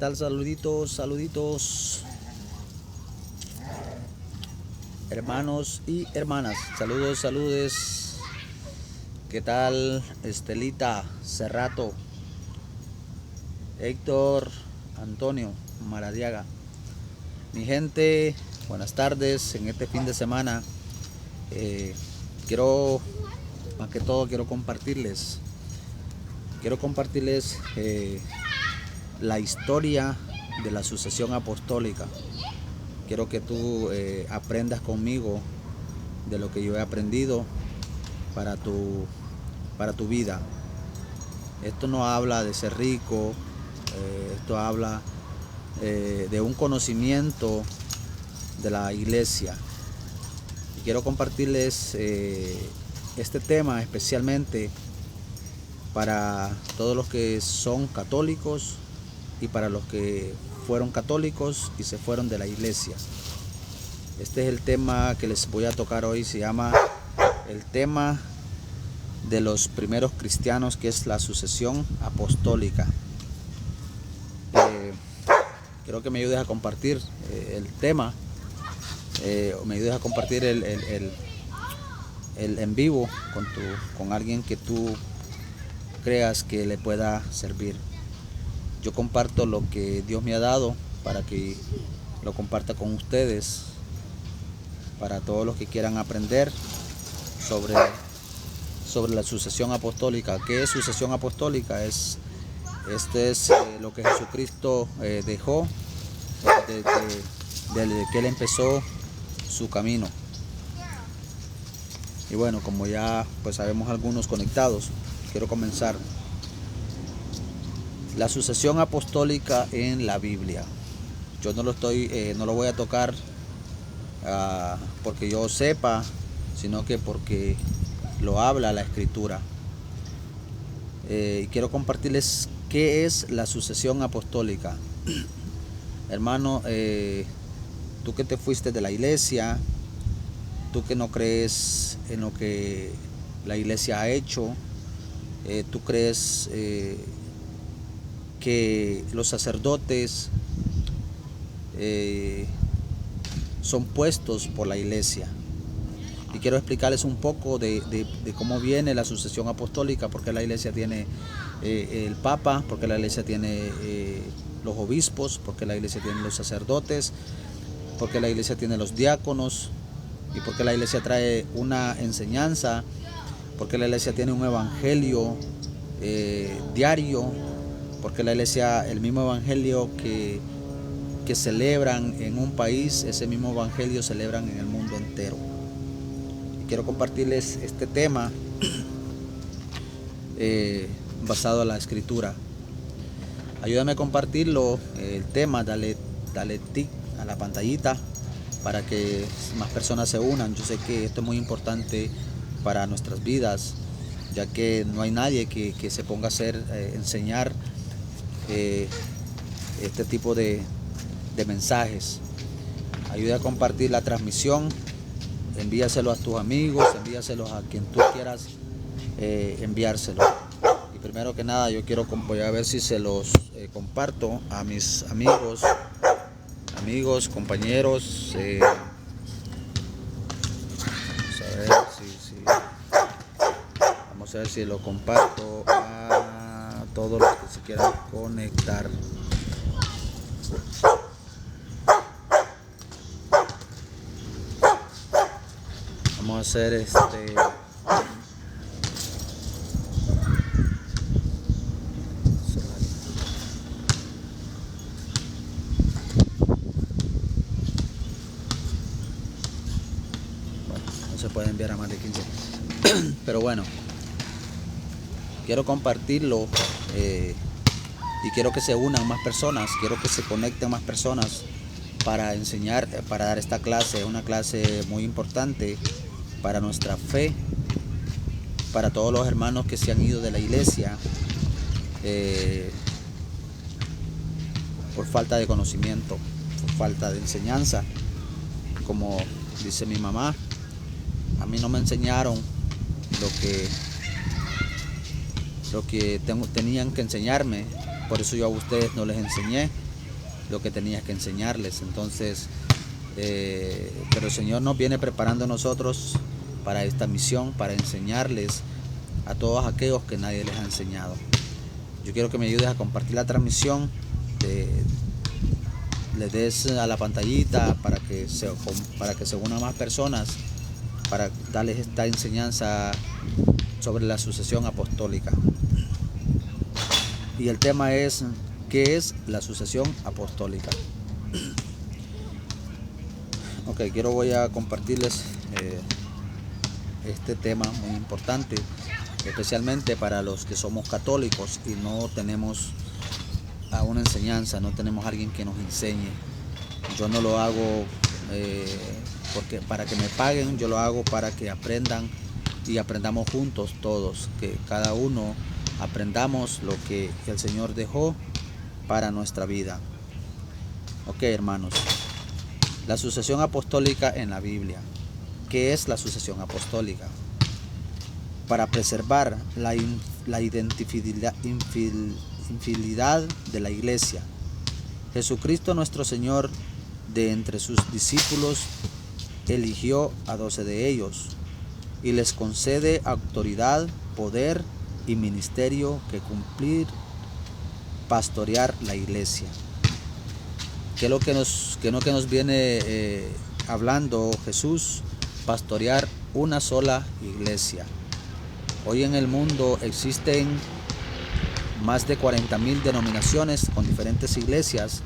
tal? Saluditos, saluditos, hermanos y hermanas. Saludos, saludes. ¿Qué tal? Estelita, Cerrato, Héctor, Antonio, Maradiaga. Mi gente, buenas tardes en este fin de semana. Más que todo, quiero compartirles la historia de la sucesión apostólica. Quiero que tú aprendas conmigo de lo que yo he aprendido para tu vida. Esto no habla de ser rico, esto habla de un conocimiento de la iglesia. Y quiero compartirles este tema especialmente para todos los que son católicos y para los que fueron católicos y se fueron de la iglesia. Este es el tema que les voy a tocar hoy. Se llama el tema de los primeros cristianos, que es la sucesión apostólica. Quiero que me ayudes a compartir el tema, me ayudes a compartir el en vivo con alguien que tú creas que le pueda servir. Yo comparto lo que Dios me ha dado para que lo comparta con ustedes, para todos los que quieran aprender sobre la sucesión apostólica. ¿Qué es sucesión apostólica? Este es lo que Jesucristo dejó desde que Él empezó su camino. Y bueno, como ya pues sabemos algunos conectados, quiero comenzar. La sucesión apostólica en la Biblia. Yo no lo voy a tocar porque yo sepa, sino que porque lo habla la Escritura. Y quiero compartirles qué es la sucesión apostólica. Hermano, tú que te fuiste de la iglesia, tú que no crees en lo que la iglesia ha hecho, tú crees que los sacerdotes son puestos por la iglesia. Y quiero explicarles un poco de cómo viene la sucesión apostólica, porque la iglesia tiene el Papa, porque la iglesia tiene los obispos, porque la iglesia tiene los sacerdotes, porque la iglesia tiene los diáconos, y porque la iglesia trae una enseñanza, porque la iglesia tiene un evangelio diario, porque la iglesia, el mismo evangelio que celebran en un país, ese mismo evangelio celebran en el mundo entero. Y quiero compartirles este tema basado en la Escritura. Ayúdame a compartirlo, el tema, dale tic a la pantallita para que más personas se unan. Yo sé que esto es muy importante para nuestras vidas, ya que no hay nadie que se ponga a enseñar este tipo de mensajes. Ayuda a compartir la transmisión, envíaselo a tus amigos, envíaselos a quien tú quieras enviárselo. Y primero que nada, voy a ver si se los comparto a mis amigos, compañeros. Vamos a ver si lo comparto a todos los que se quieran conectar. Vamos a hacer no se puede enviar a más de 15. Pero bueno, quiero compartirlo y quiero que se unan más personas, quiero que se conecten más personas para enseñar, para dar esta clase, una clase muy importante para nuestra fe, para todos los hermanos que se han ido de la iglesia por falta de conocimiento, por falta de enseñanza. Como dice mi mamá, a mí no me enseñaron lo que tenían que enseñarme, por eso yo a ustedes no les enseñé. lo que tenías que enseñarles. Entonces, pero el Señor nos viene preparando a nosotros para esta misión, para enseñarles a todos aquellos que nadie les ha enseñado. Yo quiero que me ayudes a compartir la transmisión, le des a la pantallita para que se unan más personas, para darles esta enseñanza sobre la sucesión apostólica. Y el tema es: ¿qué es la sucesión apostólica? Ok, voy a compartirles este tema muy importante, especialmente para los que somos católicos y no tenemos a una enseñanza, no tenemos a alguien que nos enseñe. Yo no lo hago porque para que me paguen, yo lo hago para que aprendan y aprendamos juntos todos, que cada uno aprendamos lo que el Señor dejó para nuestra vida. Ok, hermanos, la sucesión apostólica en la Biblia. ¿Qué es la sucesión apostólica? Para preservar la infidelidad de la iglesia, Jesucristo nuestro Señor, de entre sus discípulos, eligió a 12 de ellos y les concede autoridad, poder y ministerio que cumplir, pastorear la iglesia. ¿Qué es lo que nos viene hablando Jesús? Pastorear una sola iglesia. Hoy en el mundo existen más de 40,000 denominaciones con diferentes iglesias.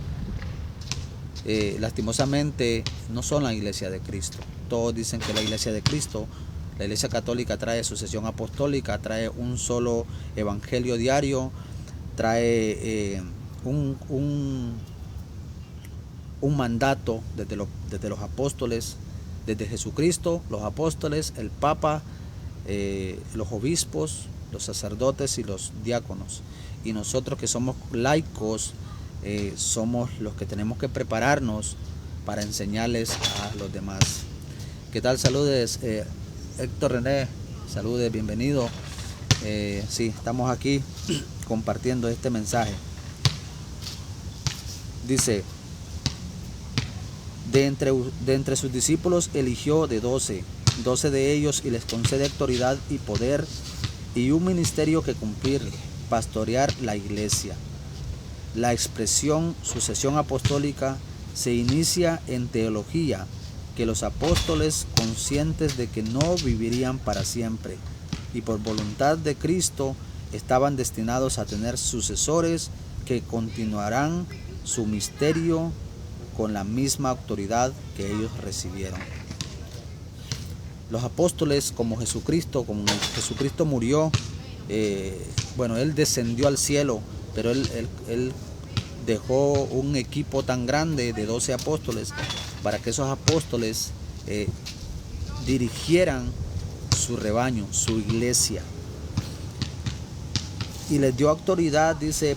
Lastimosamente no son la iglesia de Cristo. Todos dicen que la iglesia de Cristo, la iglesia católica, trae sucesión apostólica, trae un solo evangelio diario, trae un mandato desde los apóstoles, desde Jesucristo, los apóstoles, el Papa, los obispos, los sacerdotes y los diáconos. Y nosotros que somos laicos, somos los que tenemos que prepararnos para enseñarles a los demás. ¿Qué tal? Saludes, Héctor René, saludes, bienvenido. Sí, estamos aquí compartiendo este mensaje. Dice: de entre sus discípulos eligió de 12 de ellos y les concede autoridad y poder y un ministerio que cumplir, pastorear la iglesia. La expresión sucesión apostólica se inicia en teología, que los apóstoles, conscientes de que no vivirían para siempre y por voluntad de Cristo, estaban destinados a tener sucesores que continuarán su misterio con la misma autoridad que ellos recibieron. Los apóstoles, como Jesucristo murió, él descendió al cielo, pero él dejó un equipo tan grande de 12 apóstoles para que esos apóstoles dirigieran su rebaño, su iglesia. Y les dio autoridad, dice,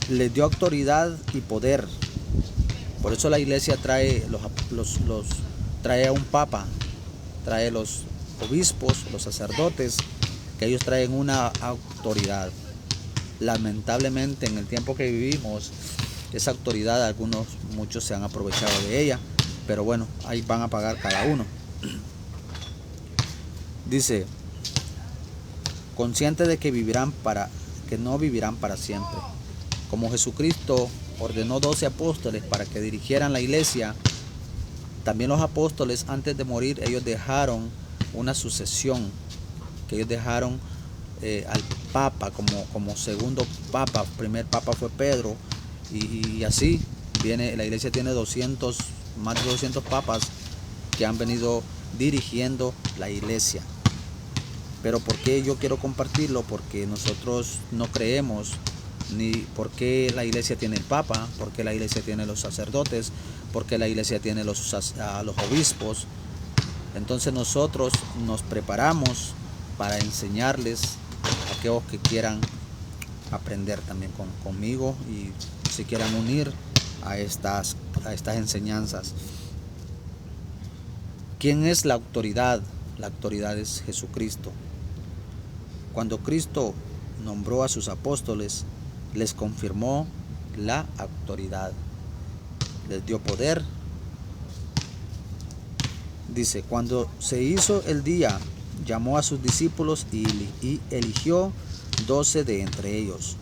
les dio autoridad y poder. Por eso la iglesia trae trae a un papa, trae los obispos, los sacerdotes, que ellos traen una autoridad. Lamentablemente en el tiempo que vivimos, esa autoridad muchos se han aprovechado de ella, pero bueno, ahí van a pagar cada uno. Dice: consciente de que no vivirán para siempre. Como Jesucristo ordenó 12 apóstoles para que dirigieran la iglesia, también los apóstoles, antes de morir, ellos dejaron una sucesión, que ellos dejaron al Papa como segundo Papa. Primer Papa fue Pedro, y así la iglesia tiene más de 200 papas que han venido dirigiendo la iglesia. Pero ¿por qué yo quiero compartirlo? Porque nosotros no creemos ni por qué la iglesia tiene el Papa, por qué la iglesia tiene los sacerdotes, por qué la iglesia tiene los obispos. Entonces nosotros nos preparamos para enseñarles a aquellos que quieran aprender también conmigo y se quieran unir a estas enseñanzas. ¿Quién es la autoridad? La autoridad es Jesucristo. Cuando Cristo nombró a sus apóstoles, les confirmó la autoridad, les dio poder. Dice, cuando se hizo el día, llamó a sus discípulos y eligió 12 de entre ellos,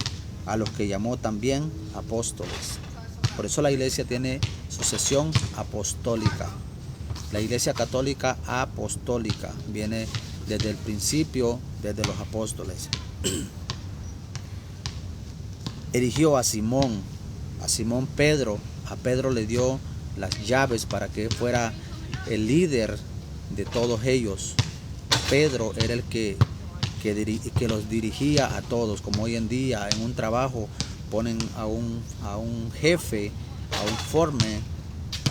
a los que llamó también apóstoles. Por eso la iglesia tiene sucesión apostólica. La iglesia católica apostólica viene desde el principio, desde los apóstoles. Eligió a Simón Pedro. A Pedro le dio las llaves para que fuera el líder de todos ellos. Pedro era el que los dirigía a todos, como hoy en día en un trabajo ponen a un jefe, a un foreman,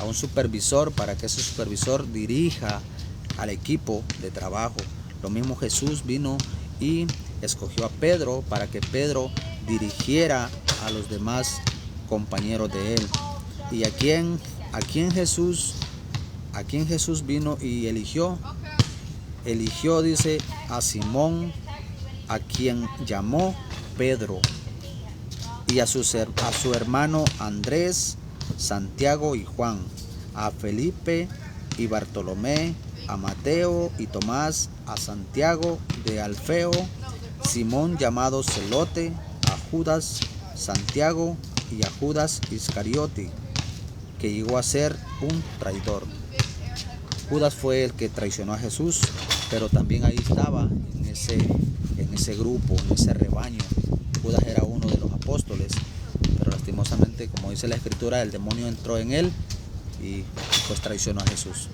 a un supervisor, para que ese supervisor dirija al equipo de trabajo. Lo mismo Jesús vino y escogió a Pedro para que Pedro dirigiera a los demás compañeros de él. ¿Y a quién Jesús vino y eligió? Eligió, dice, a Simón, a quien llamó Pedro, y a su hermano Andrés, Santiago y Juan, a Felipe y Bartolomé, a Mateo y Tomás, a Santiago de Alfeo, Simón llamado Celote, a Judas, Santiago y a Judas Iscariote, que llegó a ser un traidor. Judas fue el que traicionó a Jesús, pero también ahí estaba en ese grupo, en ese rebaño. Judas era uno de los apóstoles, pero lastimosamente, como dice la Escritura, el demonio entró en él y pues traicionó a Jesús.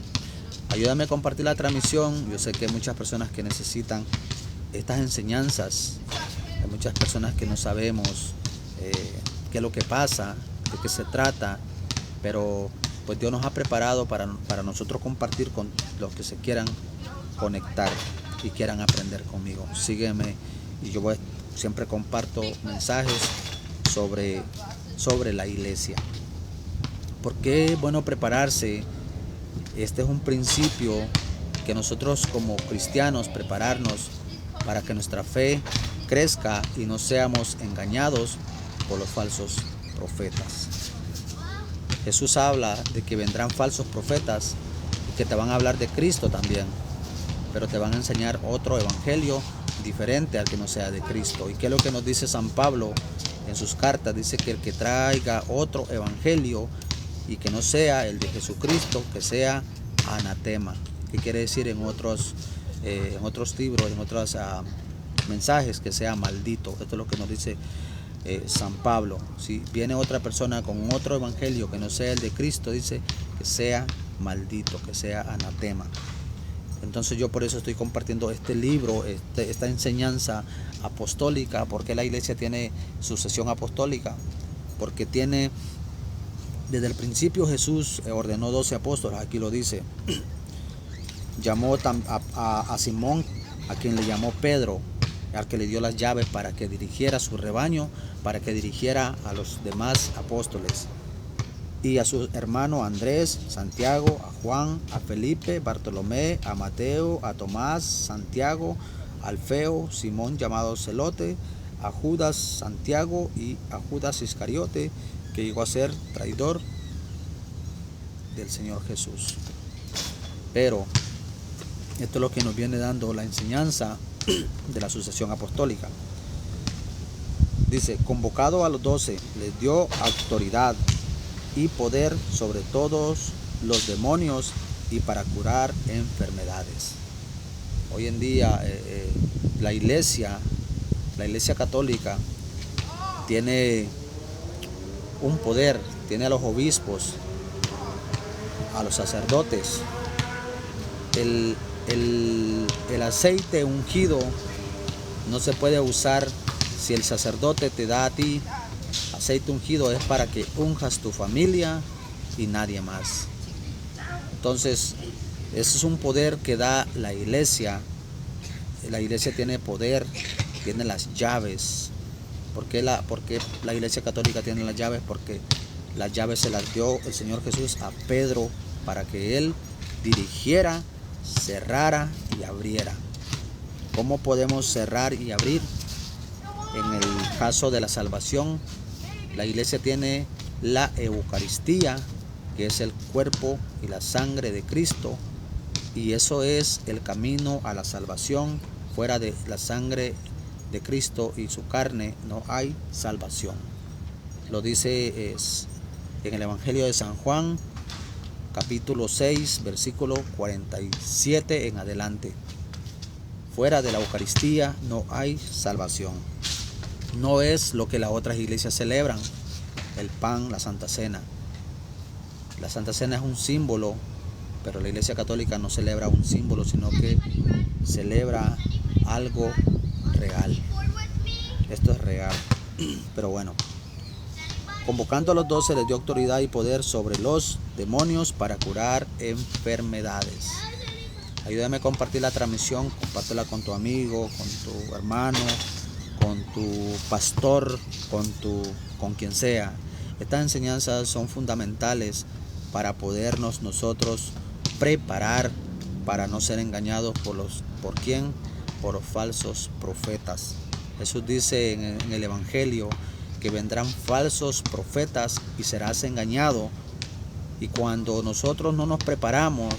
Ayúdame a compartir la transmisión. Yo sé que hay muchas personas que necesitan estas enseñanzas. Hay muchas personas que no sabemos qué es lo que pasa, de qué se trata, pero pues Dios nos ha preparado para nosotros compartir con los que se quieran conectar y quieran aprender conmigo. Sígueme y yo siempre comparto mensajes sobre la iglesia. ¿Por qué es bueno prepararse? Este es un principio que nosotros como cristianos prepararnos para que nuestra fe crezca y no seamos engañados por los falsos profetas. Jesús habla de que vendrán falsos profetas y que te van a hablar de Cristo también, pero te van a enseñar otro evangelio diferente al que no sea de Cristo. ¿Y qué es lo que nos dice San Pablo en sus cartas? Dice que el que traiga otro evangelio y que no sea el de Jesucristo, que sea anatema. ¿Qué quiere decir en otros libros, en otros mensajes? Que sea maldito. Esto es lo que nos dice San Pablo. Si viene otra persona con otro evangelio que no sea el de Cristo, dice que sea maldito, que sea anatema. Entonces yo por eso estoy compartiendo este libro, esta enseñanza apostólica. ¿Por qué la iglesia tiene sucesión apostólica? Porque tiene, desde el principio Jesús ordenó 12 apóstoles, aquí lo dice. Llamó a Simón, a quien le llamó Pedro, al que le dio las llaves para que dirigiera su rebaño, para que dirigiera a los demás apóstoles. Y a su hermano Andrés, Santiago, a Juan, a Felipe, Bartolomé, a Mateo, a Tomás, Santiago, Alfeo, Simón llamado Celote, a Judas, Santiago y a Judas Iscariote, que llegó a ser traidor del Señor Jesús. Pero esto es lo que nos viene dando la enseñanza de la sucesión apostólica. Dice, convocado a los 12, les dio autoridad y poder sobre todos los demonios y para curar enfermedades. Hoy en día la iglesia católica tiene un poder, tiene a los obispos, a los sacerdotes. El aceite ungido no se puede usar. Si el sacerdote te da a ti aceite ungido, es para que unjas tu familia y nadie más. Entonces, ese es un poder que da la iglesia. La iglesia tiene poder, tiene las llaves. ¿Por qué la iglesia católica tiene las llaves? Porque las llaves se las dio el Señor Jesús a Pedro para que él dirigiera, cerrara y abriera. ¿Cómo podemos cerrar y abrir? En el caso de la salvación, la iglesia tiene la Eucaristía, que es el cuerpo y la sangre de Cristo, y eso es el camino a la salvación. Fuera de la sangre de Cristo y su carne no hay salvación. Lo dice en el Evangelio de San Juan, capítulo 6, versículo 47 en adelante. Fuera de la Eucaristía no hay salvación. No es lo que las otras iglesias celebran, el pan, la Santa Cena. La Santa Cena es un símbolo, pero la Iglesia Católica no celebra un símbolo, sino que celebra algo real. Esto es real. Pero bueno, convocando a los 12 les dio autoridad y poder sobre los demonios para curar enfermedades. Ayúdame a compartir la transmisión, compártela con tu amigo, con tu hermano, con tu pastor, con quien sea. Estas enseñanzas son fundamentales para podernos nosotros preparar para no ser engañados ¿por quién? Por los falsos profetas. Jesús dice en el Evangelio que vendrán falsos profetas y serás engañado. Y cuando nosotros no nos preparamos,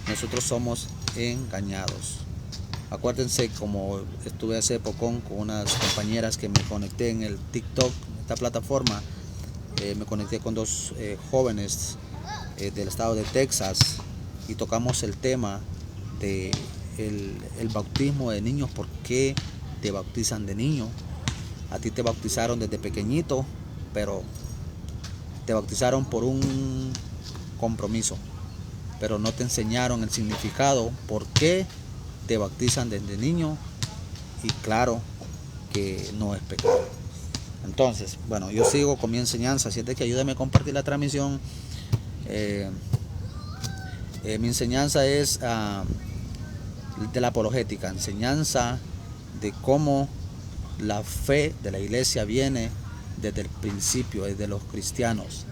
nosotros somos engañados. Acuérdense, como estuve hace poco con unas compañeras que me conecté en el TikTok, esta plataforma, me conecté con dos jóvenes del estado de Texas y tocamos el tema de el bautismo de niños. ¿Por qué te bautizan de niño? A ti te bautizaron desde pequeñito, pero te bautizaron por un compromiso, pero no te enseñaron el significado, por qué te bautizan desde niño, y claro que no es pecado. Entonces, bueno, yo sigo con mi enseñanza, así es de que ayúdame a compartir la transmisión. Mi enseñanza es de la apologética, enseñanza de cómo la fe de la iglesia viene desde el principio, desde los cristianos,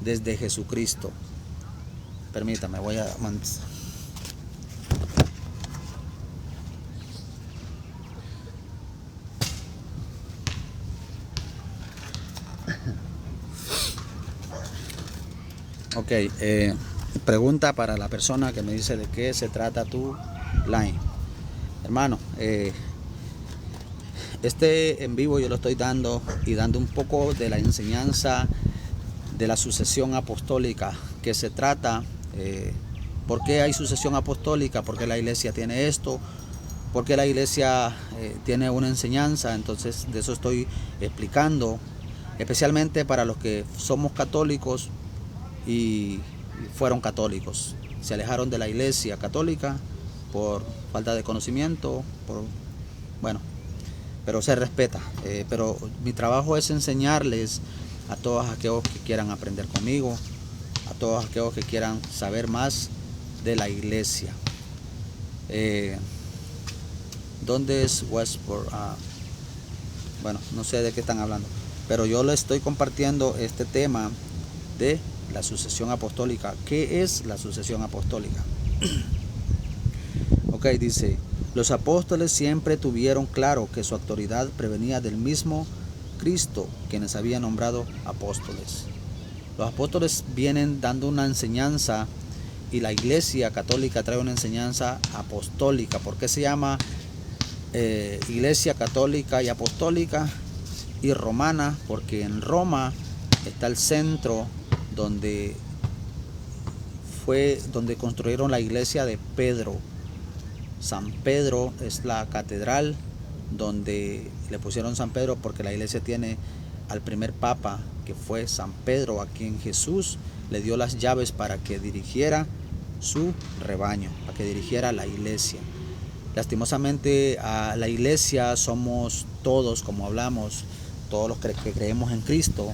desde Jesucristo. Permítame, voy a... Ok, pregunta para la persona que me dice de qué se trata tu line. Hermano, este en vivo yo lo estoy dando un poco de la enseñanza de la sucesión apostólica, que se trata, ¿por qué hay sucesión apostólica? ¿Por qué la iglesia tiene esto? ¿Por qué la iglesia tiene una enseñanza? Entonces de eso estoy explicando, especialmente para los que somos católicos y fueron católicos, se alejaron de la iglesia católica por falta de conocimiento, pero se respeta. Pero mi trabajo es enseñarles a todos aquellos que quieran aprender conmigo, a todos aquellos que quieran saber más de la iglesia. ¿Dónde es Westport? Bueno, no sé de qué están hablando, pero yo les estoy compartiendo este tema de la sucesión apostólica. ¿Qué es la sucesión apostólica? Ok, dice: los apóstoles siempre tuvieron claro que su autoridad provenía del mismo Cristo, quienes había nombrado apóstoles. Los apóstoles vienen dando una enseñanza y la iglesia católica trae una enseñanza apostólica. ¿Por qué se llama iglesia católica y apostólica y romana? Porque en Roma está el centro donde construyeron la iglesia de Pedro. San Pedro es la catedral donde le pusieron San Pedro porque la iglesia tiene al primer papa, que fue San Pedro, a quien Jesús le dio las llaves para que dirigiera su rebaño, para que dirigiera la iglesia. Lastimosamente a la iglesia somos todos, como hablamos, todos los que creemos en Cristo,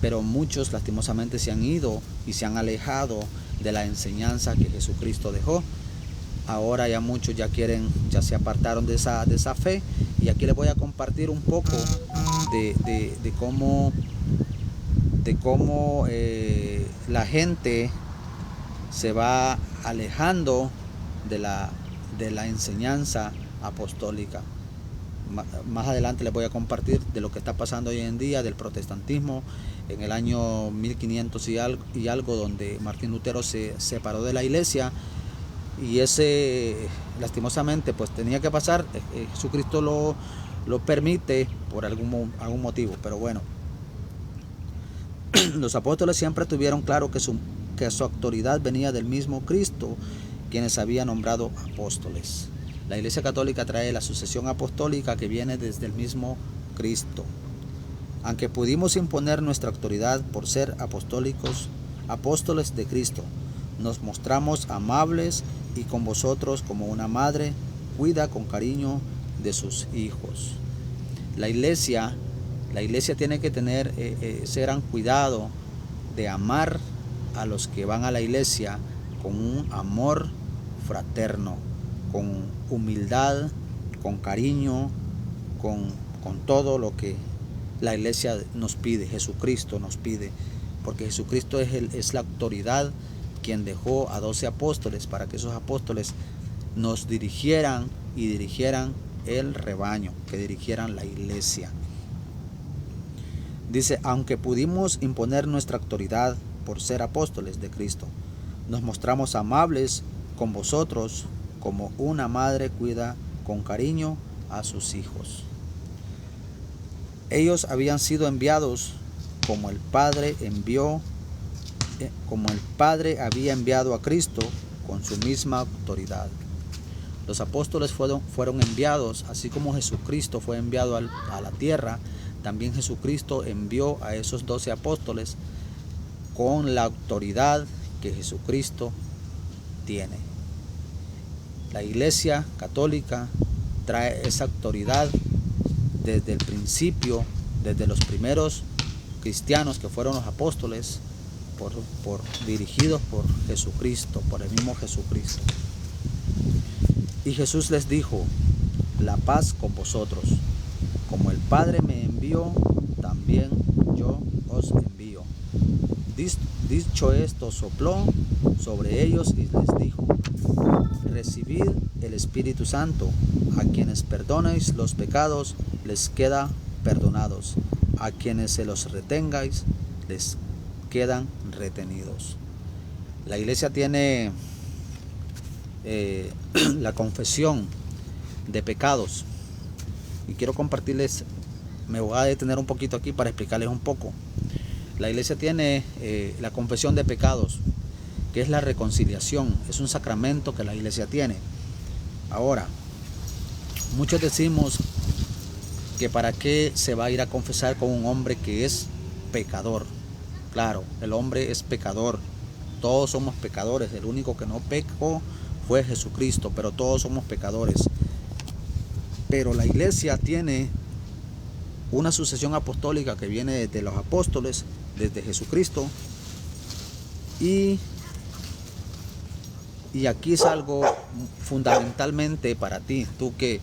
pero muchos lastimosamente se han ido y se han alejado de la enseñanza que Jesucristo dejó. Ahora ya muchos ya se apartaron de esa fe, y aquí les voy a compartir un poco de cómo la gente se va alejando de la enseñanza apostólica. Más adelante les voy a compartir de lo que está pasando hoy en día, del protestantismo, en el año 1500 y algo, donde Martín Lutero se separó de la iglesia, y ese lastimosamente pues tenía que pasar. Jesucristo lo permite por algún motivo, pero bueno. Los apóstoles siempre tuvieron claro que su autoridad venía del mismo Cristo, quienes había nombrado apóstoles. La Iglesia Católica trae la sucesión apostólica que viene desde el mismo Cristo. Aunque pudimos imponer nuestra autoridad por ser apóstoles de Cristo, nos mostramos amables y con vosotros como una madre cuida con cariño de sus hijos. La iglesia tiene que tener ese gran cuidado de amar a los que van a la iglesia con un amor fraterno, con humildad, con cariño, con todo lo que la iglesia nos pide, Jesucristo nos pide, porque Jesucristo es la autoridad quien dejó a 12 apóstoles para que esos apóstoles nos dirigieran y dirigieran el rebaño, que dirigieran la iglesia. Dice, aunque pudimos imponer nuestra autoridad por ser apóstoles de Cristo, nos mostramos amables con vosotros como una madre cuida con cariño a sus hijos. Ellos habían sido enviados como el Padre había enviado a Cristo con su misma autoridad. Los apóstoles fueron enviados, así como Jesucristo fue enviado a la tierra. También Jesucristo envió a esos 12 apóstoles con la autoridad que Jesucristo tiene. La Iglesia Católica trae esa autoridad desde el principio, desde los primeros cristianos que fueron los apóstoles, dirigidos por Jesucristo, por el mismo Jesucristo. Y Jesús les dijo, la paz con vosotros. Como el Padre me envió, también yo os envío. Dicho esto, sopló sobre ellos y les dijo, recibid el Espíritu Santo. A quienes perdonéis los pecados, les queda perdonados. A quienes se los retengáis, les quedan retenidos. La iglesia tiene la confesión de pecados, y quiero compartirles, me voy a detener un poquito aquí para explicarles un poco. La iglesia tiene la confesión de pecados, que es la reconciliación, es un sacramento que la iglesia tiene. Ahora, muchos decimos que para qué se va a ir a confesar con un hombre que es pecador. Claro, el hombre es pecador, todos somos pecadores, el único que no pecó fue Jesucristo, pero todos somos pecadores. Pero la iglesia tiene una sucesión apostólica que viene desde los apóstoles, desde Jesucristo, y aquí es algo fundamentalmente para ti, tú que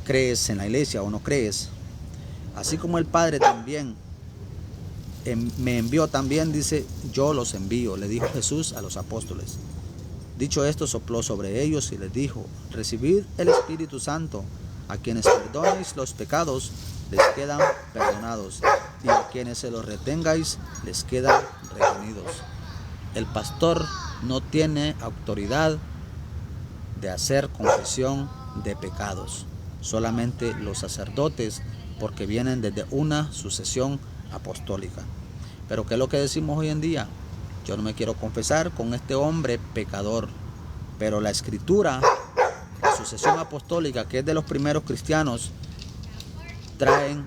crees en la iglesia o no crees. Así como el Padre también me envió, también dice, yo los envío, le dijo Jesús a los apóstoles. Dicho esto, sopló sobre ellos y les dijo, recibid el Espíritu Santo. A quienes perdonéis los pecados, les quedan perdonados, y a quienes se los retengáis, les quedan retenidos. El pastor no tiene autoridad de hacer confesión de pecados, solamente los sacerdotes, porque vienen desde una sucesión apostólica. Pero ¿qué es lo que decimos hoy en día? Yo no me quiero confesar con este hombre pecador, pero la Escritura, la sucesión apostólica, que es de los primeros cristianos, traen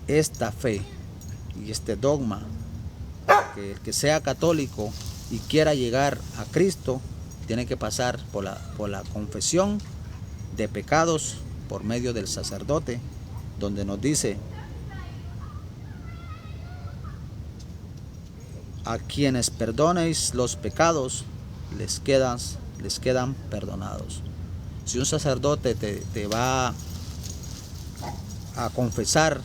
esta fe y este dogma, que el que sea católico y quiera llegar a Cristo, tiene que pasar por la confesión de pecados por medio del sacerdote, donde nos dice, a quienes perdonéis los pecados, les quedan perdonados. Si un sacerdote te va a confesar,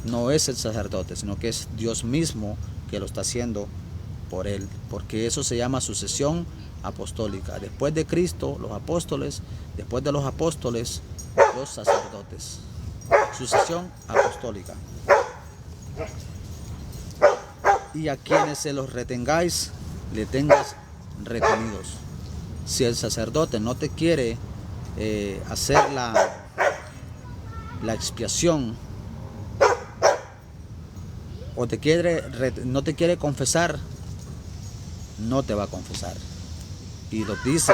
no es el sacerdote, sino que es Dios mismo que lo está haciendo por él, porque eso se llama sucesión apostólica. Después de Cristo, los apóstoles, después de los apóstoles, los sacerdotes. Sucesión apostólica. Y a quienes se los retengáis, le tengas retenidos. Si el sacerdote no te quiere hacer la expiación, o no te quiere confesar, no te va a confesar. Y lo dice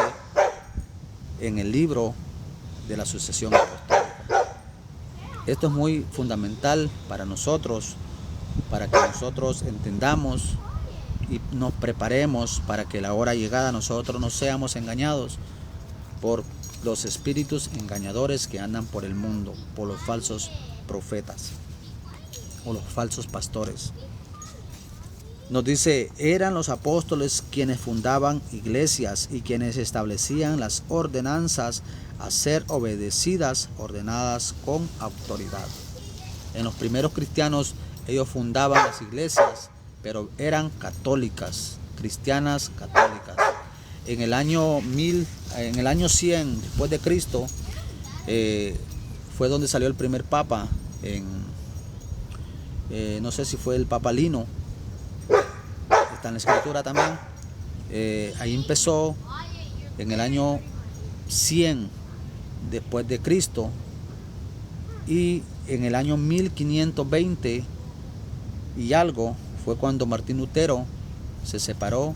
en el libro de la sucesión apostólica. Esto es muy fundamental para nosotros, para que nosotros entendamos y nos preparemos para que la hora llegada nosotros no seamos engañados por los espíritus engañadores que andan por el mundo, por los falsos profetas o los falsos pastores. Nos dice, eran los apóstoles quienes fundaban iglesias y quienes establecían las ordenanzas a ser obedecidas, ordenadas con autoridad. En los primeros cristianos, ellos fundaban las iglesias, pero eran católicas, cristianas católicas. En el año 100 después de Cristo, fue donde salió el primer papa, no sé si fue el Papa Lino, está en la escritura también. Ahí empezó en el año 100 después de Cristo, y en el año 1520 y algo fue cuando Martín Lutero se separó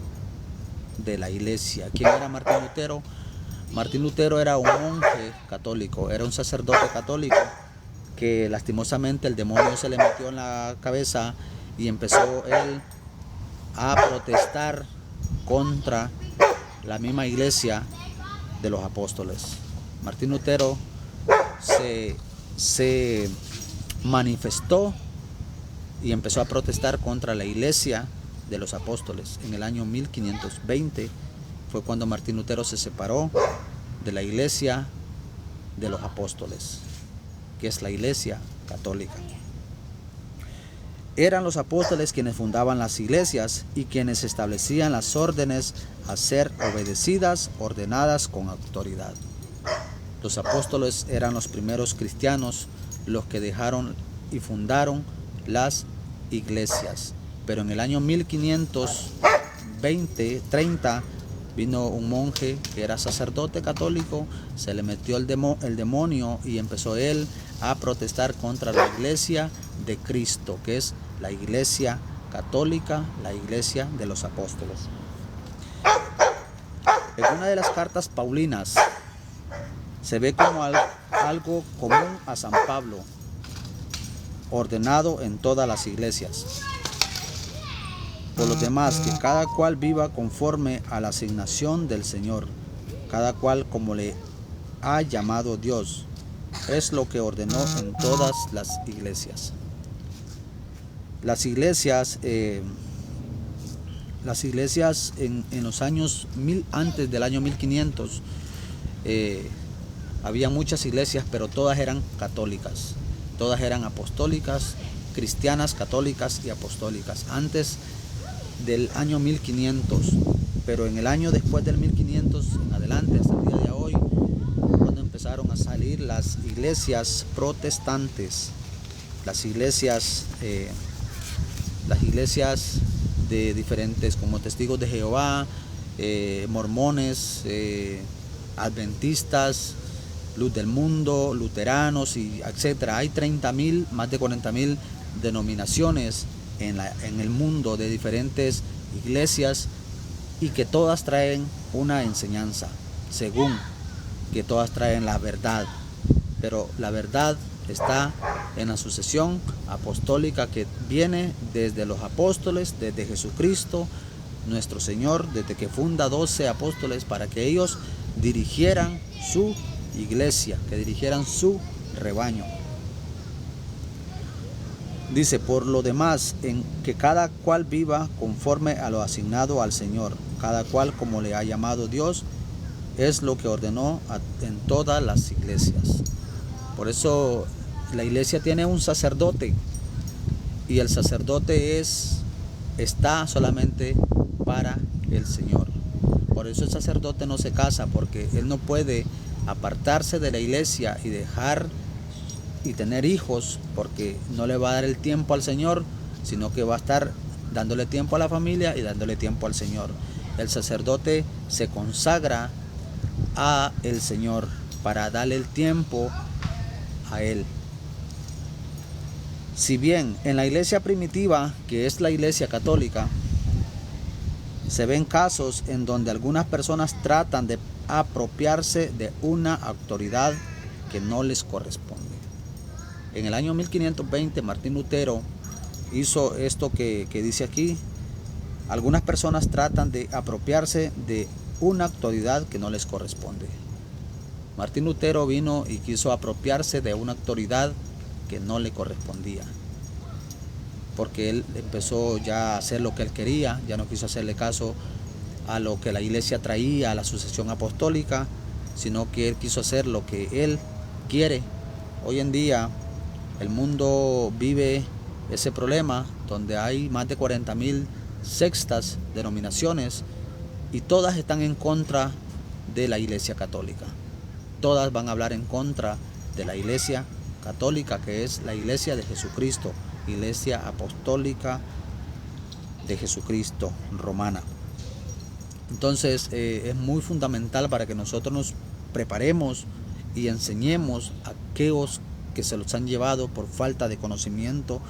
de la iglesia. ¿Quién era Martín Lutero? Martín Lutero era un monje católico, era un sacerdote católico que lastimosamente el demonio se le metió en la cabeza y empezó él a protestar contra la misma iglesia de los apóstoles. Martín Lutero se manifestó y empezó a protestar contra la iglesia de los apóstoles. En el año 1520 fue cuando Martín Lutero se separó de la iglesia de los apóstoles, que es la iglesia católica. Eran los apóstoles quienes fundaban las iglesias y quienes establecían las órdenes a ser obedecidas, ordenadas con autoridad. Los apóstoles eran los primeros cristianos, los que dejaron y fundaron las iglesias. Pero en el año 1520-30 vino un monje que era sacerdote católico, se le metió el demonio y empezó él a protestar contra la iglesia de Cristo, que es la iglesia católica, la iglesia de los apóstoles. En una de las cartas paulinas se ve como algo común a San Pablo, ordenado en todas las iglesias. Por lo demás, que cada cual viva conforme a la asignación del Señor, cada cual como le ha llamado Dios, es lo que ordenó en todas las iglesias. Las iglesias en los años antes del año 1500, había muchas iglesias, pero todas eran católicas, todas eran apostólicas, cristianas, católicas y apostólicas, antes del año 1500, pero en el año después del 1500 en adelante, hasta el día de hoy, cuando empezaron a salir las iglesias protestantes, las iglesias de diferentes, como Testigos de Jehová, mormones, adventistas, Luz del Mundo, luteranos, y etcétera. Hay 30,000, más de 40,000 denominaciones en el mundo de diferentes iglesias, y que todas traen una enseñanza, según que todas traen la verdad, pero la verdad está en la sucesión apostólica que viene desde los apóstoles, desde Jesucristo nuestro Señor, desde que funda 12 apóstoles para que ellos dirigieran su iglesia, que dirigieran su rebaño. Dice, por lo demás, en que cada cual viva conforme a lo asignado al Señor, cada cual como le ha llamado Dios, es lo que ordenó en todas las iglesias. Por eso la iglesia tiene un sacerdote, y el sacerdote está solamente para el Señor. Por eso el sacerdote no se casa, porque él no puede apartarse de la iglesia y dejar y tener hijos, porque no le va a dar el tiempo al Señor, sino que va a estar dándole tiempo a la familia y dándole tiempo al Señor. El sacerdote se consagra a el Señor para darle el tiempo a Él. Si bien en la iglesia primitiva, que es la iglesia católica, se ven casos en donde algunas personas tratan de apropiarse de una autoridad que no les corresponde. En el año 1520, Martín Lutero hizo esto que dice aquí. Algunas personas tratan de apropiarse de una autoridad que no les corresponde. Martín Lutero vino y quiso apropiarse de una autoridad que no le correspondía, porque él empezó ya a hacer lo que él quería, ya no quiso hacerle caso a lo que la iglesia traía, a la sucesión apostólica, sino que él quiso hacer lo que él quiere. Hoy en día el mundo vive ese problema donde hay más de 40,000 sectas, denominaciones, y todas están en contra de la iglesia católica. Todas van a hablar en contra de la iglesia católica, que es la iglesia de Jesucristo, iglesia apostólica de Jesucristo romana. Entonces es muy fundamental para que nosotros nos preparemos y enseñemos a aquellos que se los han llevado por falta de conocimiento,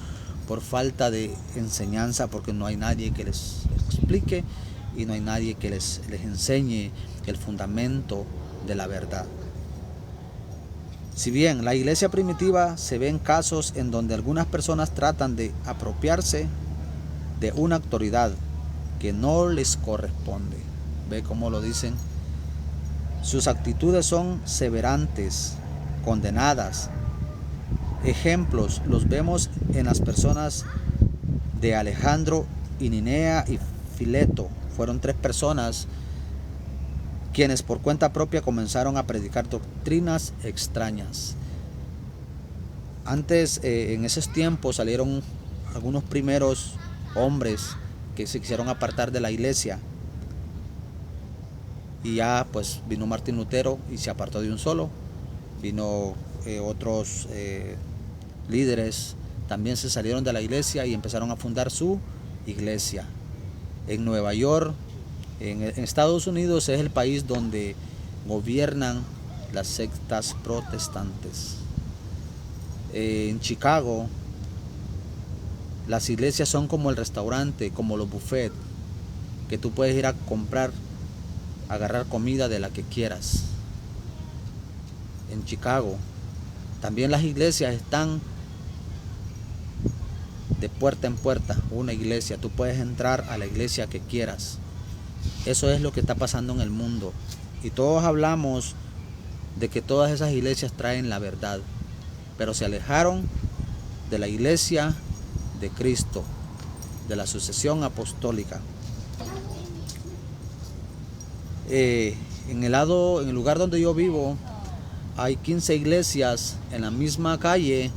por falta de enseñanza, porque no hay nadie que les explique y no hay nadie que les enseñe el fundamento de la verdad. Si bien la iglesia primitiva se ven casos en donde algunas personas tratan de apropiarse de una autoridad que no les corresponde. ¿Ve cómo lo dicen? Sus actitudes son severantes, condenadas. Ejemplos los vemos en las personas de Alejandro, Himeneo y Fileto. Fueron 3 personas quienes por cuenta propia comenzaron a predicar doctrinas extrañas. Antes, en esos tiempos, salieron algunos primeros hombres que se quisieron apartar de la iglesia, y ya pues vino Martín Lutero y se apartó de un solo. Vino otros líderes, también se salieron de la iglesia y empezaron a fundar su iglesia. En Nueva York, en Estados Unidos, es el país donde gobiernan las sectas protestantes. En Chicago, las iglesias son como el restaurante, como los buffets, que tú puedes ir a comprar, agarrar comida de la que quieras. En Chicago también las iglesias están de puerta en puerta. Una iglesia, tú puedes entrar a la iglesia que quieras. Eso es lo que está pasando en el mundo, y todos hablamos de que todas esas iglesias traen la verdad, pero se alejaron de la iglesia de Cristo, de la sucesión apostólica. En el lugar donde yo vivo, hay 15 iglesias en la misma calle,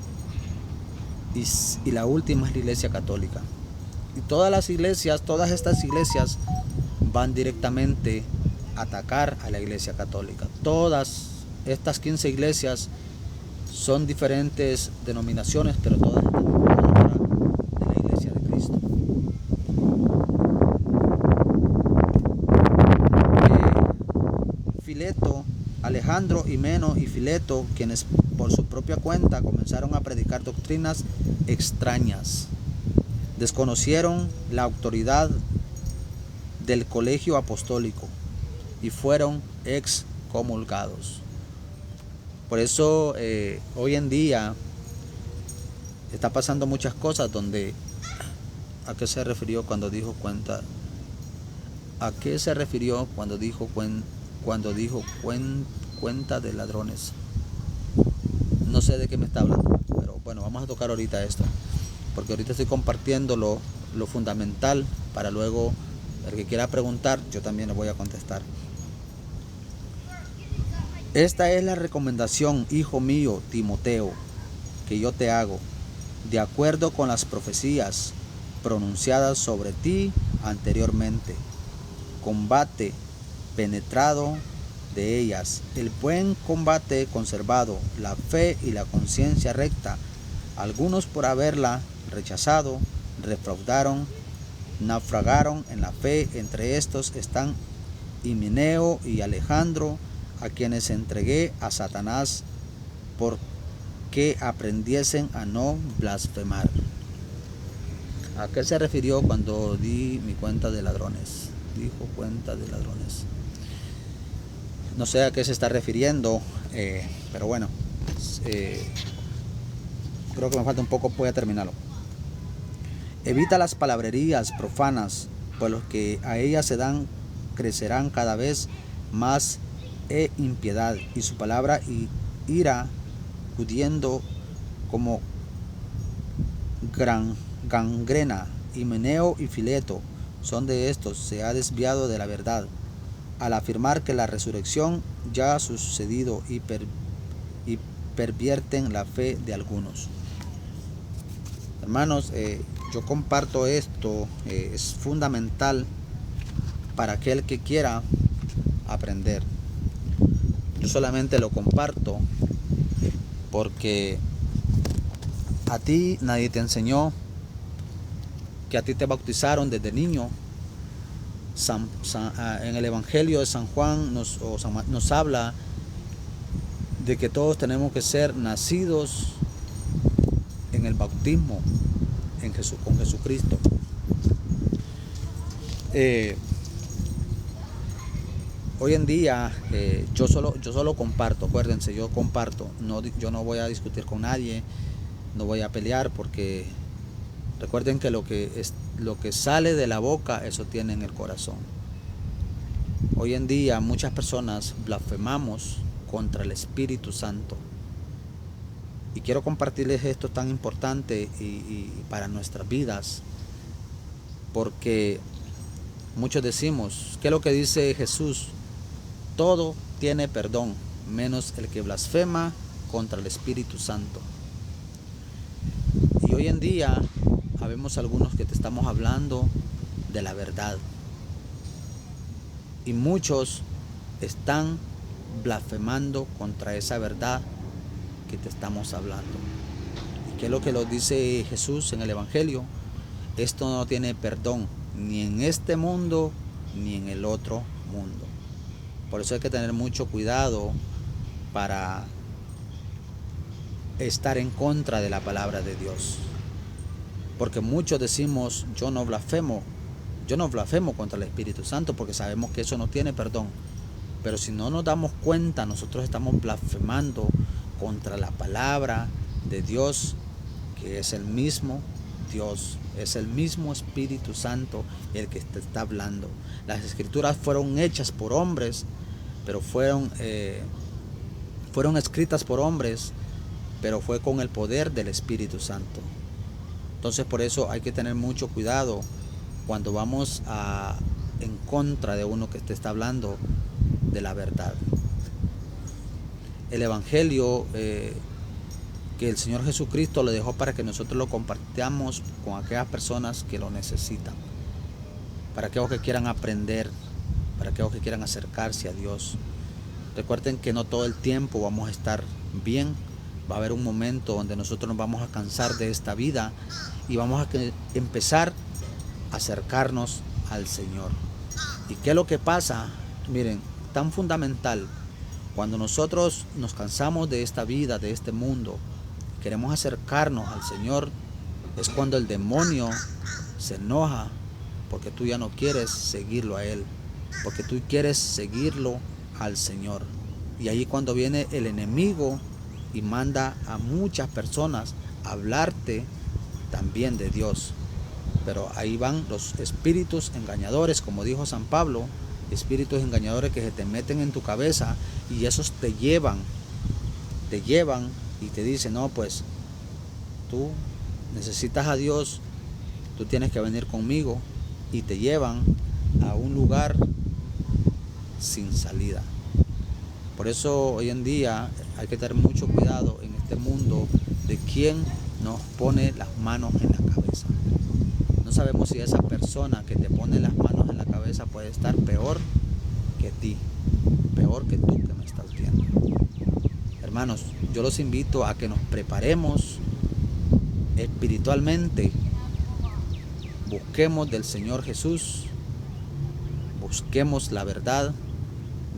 y la última es la iglesia católica. Y todas estas iglesias van directamente a atacar a la iglesia católica. Todas estas 15 iglesias son diferentes denominaciones, pero todas están en contra de la iglesia de Cristo. Fileto, Alejandro, Himeneo y Fileto, quienes por su propia cuenta comenzaron a predicar doctrinas extrañas, desconocieron la autoridad del colegio apostólico y fueron excomulgados. Por eso hoy en día está pasando muchas cosas donde... ¿A qué se refirió cuando dijo cuenta? ¿A qué se refirió cuando dijo cuenta de ladrones? No sé de qué me está hablando, pero bueno, vamos a tocar ahorita esto, porque ahorita estoy compartiendo lo fundamental, para luego el que quiera preguntar, yo también le voy a contestar. Esta es la recomendación, hijo mío Timoteo, que yo te hago, de acuerdo con las profecías pronunciadas sobre ti anteriormente. Combate penetrado de ellas, el buen combate conservado, la fe y la conciencia recta. Algunos por haberla rechazado, defraudaron, naufragaron en la fe. Entre estos están Himeneo y Alejandro, a quienes entregué a Satanás por que aprendiesen a no blasfemar. ¿A qué se refirió cuando di mi cuenta de ladrones? Dijo cuenta de ladrones. No sé a qué se está refiriendo, pero bueno, creo que me falta un poco, voy a terminarlo. Evita las palabrerías profanas, pues los que a ellas se dan crecerán cada vez más impiedad, y su palabra irá acudiendo como gangrena. Himeneo y Fileto son de estos, se ha desviado de la verdad, al afirmar que la resurrección ya ha sucedido, y pervierten la fe de algunos. Hermanos, yo comparto esto, es fundamental para aquel que quiera aprender. Yo solamente lo comparto porque a ti nadie te enseñó, que a ti te bautizaron desde niño. En el Evangelio de San Juan nos habla de que todos tenemos que ser nacidos en el bautismo con Jesucristo. Hoy en día yo solo comparto, acuérdense, yo comparto, yo no voy a discutir con nadie, no voy a pelear, porque recuerden que lo que sale de la boca, eso tiene en el corazón. Hoy en día muchas personas blasfemamos contra el Espíritu Santo, y quiero compartirles esto tan importante y para nuestras vidas, porque muchos decimos, ¿qué es lo que dice Jesús? Todo tiene perdón, menos el que blasfema contra el Espíritu Santo. Y hoy en día habemos algunos que te estamos hablando de la verdad, y muchos están blasfemando contra esa verdad que te estamos hablando. ¿Y qué es lo que lo dice Jesús en el Evangelio? Esto no tiene perdón, ni en este mundo ni en el otro mundo. Por eso hay que tener mucho cuidado para estar en contra de la palabra de Dios. Porque muchos decimos, yo no blasfemo contra el Espíritu Santo, porque sabemos que eso no tiene perdón. Pero si no nos damos cuenta, nosotros estamos blasfemando contra la palabra de Dios, que es el mismo Dios, es el mismo Espíritu Santo el que te está hablando. Las escrituras fueron hechas por hombres, pero fueron escritas por hombres, pero fue con el poder del Espíritu Santo. Entonces por eso hay que tener mucho cuidado cuando vamos en contra de uno que te está hablando de la verdad. El Evangelio que el Señor Jesucristo le dejó para que nosotros lo compartamos con aquellas personas que lo necesitan, para aquellos que quieran aprender, para aquellos que quieran acercarse a Dios. Recuerden que no todo el tiempo vamos a estar bien. Va a haber un momento donde nosotros nos vamos a cansar de esta vida y vamos a empezar a acercarnos al Señor. ¿Y qué es lo que pasa? Miren, tan fundamental, cuando nosotros nos cansamos de esta vida, de este mundo, queremos acercarnos al Señor, es cuando el demonio se enoja, porque tú ya no quieres seguirlo a Él, porque tú quieres seguirlo al Señor. Y ahí cuando viene el enemigo y manda a muchas personas a hablarte también de Dios. Pero ahí van los espíritus engañadores, como dijo San Pablo, espíritus engañadores que se te meten en tu cabeza, y esos te llevan y te dicen, no, pues tú necesitas a Dios, tú tienes que venir conmigo, y te llevan a un lugar sin salida. Por eso hoy en día hay que tener mucho cuidado en este mundo de quién nos pone las manos en la cabeza. No sabemos si esa persona que te pone las manos en la cabeza puede estar peor que ti, peor que tú. Hermanos, yo los invito a que nos preparemos espiritualmente. Busquemos del Señor Jesús, busquemos la verdad,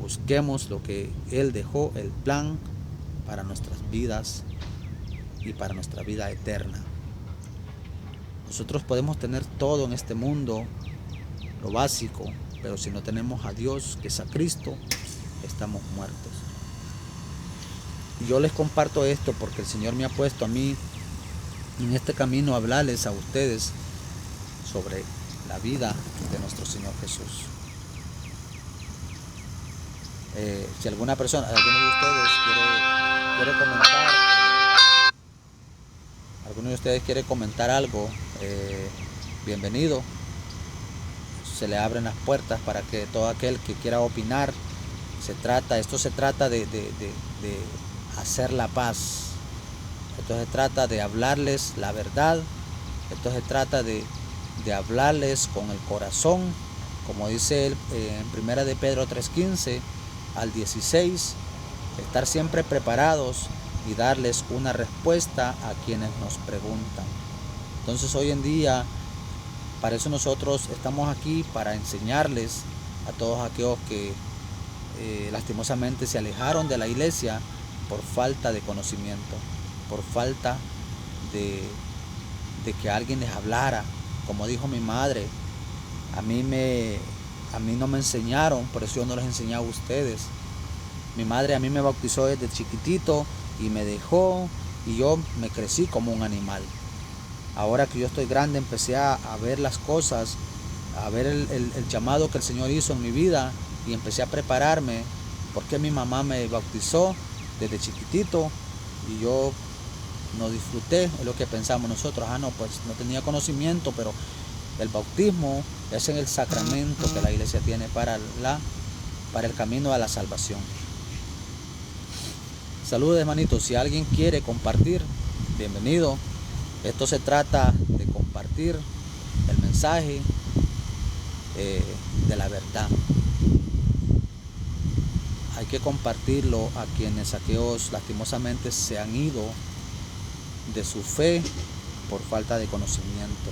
busquemos lo que Él dejó, el plan para nuestras vidas y para nuestra vida eterna. Nosotros podemos tener todo en este mundo, lo básico, pero si no tenemos a Dios, que es a Cristo, estamos muertos. Y yo les comparto esto porque el Señor me ha puesto a mí en este camino a hablarles a ustedes sobre la vida de nuestro Señor Jesús. Si alguna persona, alguno de ustedes quiere comentar algo, bienvenido. Se le abren las puertas para que todo aquel que quiera opinar. Esto se trata de hacer la paz. Esto se trata de hablarles la verdad. Esto se trata de hablarles con el corazón, como dice él en 1 de Pedro 3:15 al 16, estar siempre preparados y darles una respuesta a quienes nos preguntan. Entonces hoy en día, para eso nosotros estamos aquí, para enseñarles a todos aquellos que lastimosamente se alejaron de la iglesia por falta de conocimiento, por falta de que alguien les hablara. Como dijo mi madre, a mí no me enseñaron, por eso yo no les enseñaba a ustedes. Mi madre a mí me bautizó desde chiquitito y me dejó, y yo me crecí como un animal. Ahora que yo estoy grande, empecé a ver las cosas, a ver el llamado que el Señor hizo en mi vida, y empecé a prepararme, porque mi mamá me bautizó desde chiquitito y yo no disfruté. Es lo que pensamos nosotros. Pues no tenía conocimiento, pero el bautismo es el sacramento que la iglesia tiene para el camino a la salvación. Saludos, hermanitos. Si alguien quiere compartir, bienvenido. Esto se trata de compartir el mensaje de la verdad. Hay que compartirlo a quienes aquellos lastimosamente se han ido de su fe por falta de conocimiento.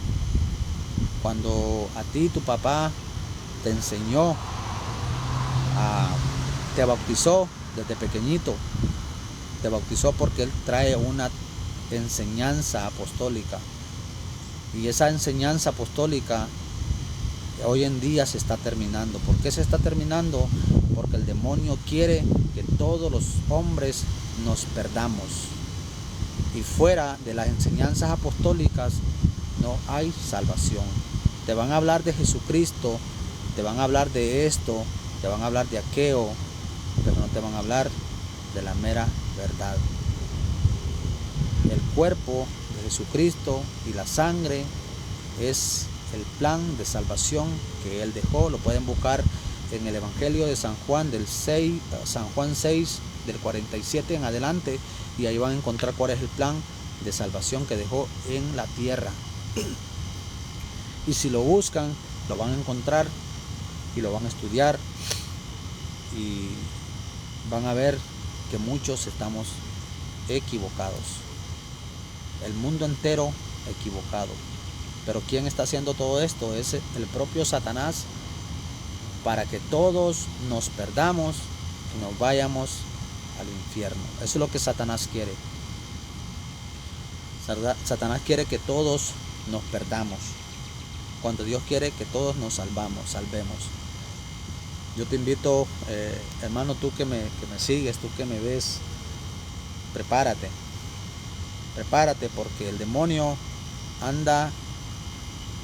Cuando a ti tu papá te enseñó, te bautizó desde pequeñito, te bautizó porque él trae una enseñanza apostólica, y esa enseñanza apostólica hoy en día se está terminando. ¿Por qué se está terminando? Porque el demonio quiere que todos los hombres nos perdamos, y fuera de las enseñanzas apostólicas no hay salvación. Te van a hablar de Jesucristo, te van a hablar de esto, te van a hablar de aquello, pero no te van a hablar de la mera verdad. El cuerpo de Jesucristo y la sangre es el plan de salvación que Él dejó. Lo pueden buscar en el Evangelio de San Juan, San Juan 6, del 47 en adelante, y ahí van a encontrar cuál es el plan de salvación que dejó en la tierra. Y si lo buscan, lo van a encontrar y lo van a estudiar, y van a ver que muchos estamos equivocados. El mundo entero equivocado. Pero ¿quién está haciendo todo esto? Es el propio Satanás, para que todos nos perdamos y nos vayamos al infierno. Eso es lo que Satanás quiere. Satanás quiere que todos nos perdamos, cuando Dios quiere que todos nos salvemos. Yo te invito, hermano, tú que me sigues, tú que me ves, prepárate, porque el demonio anda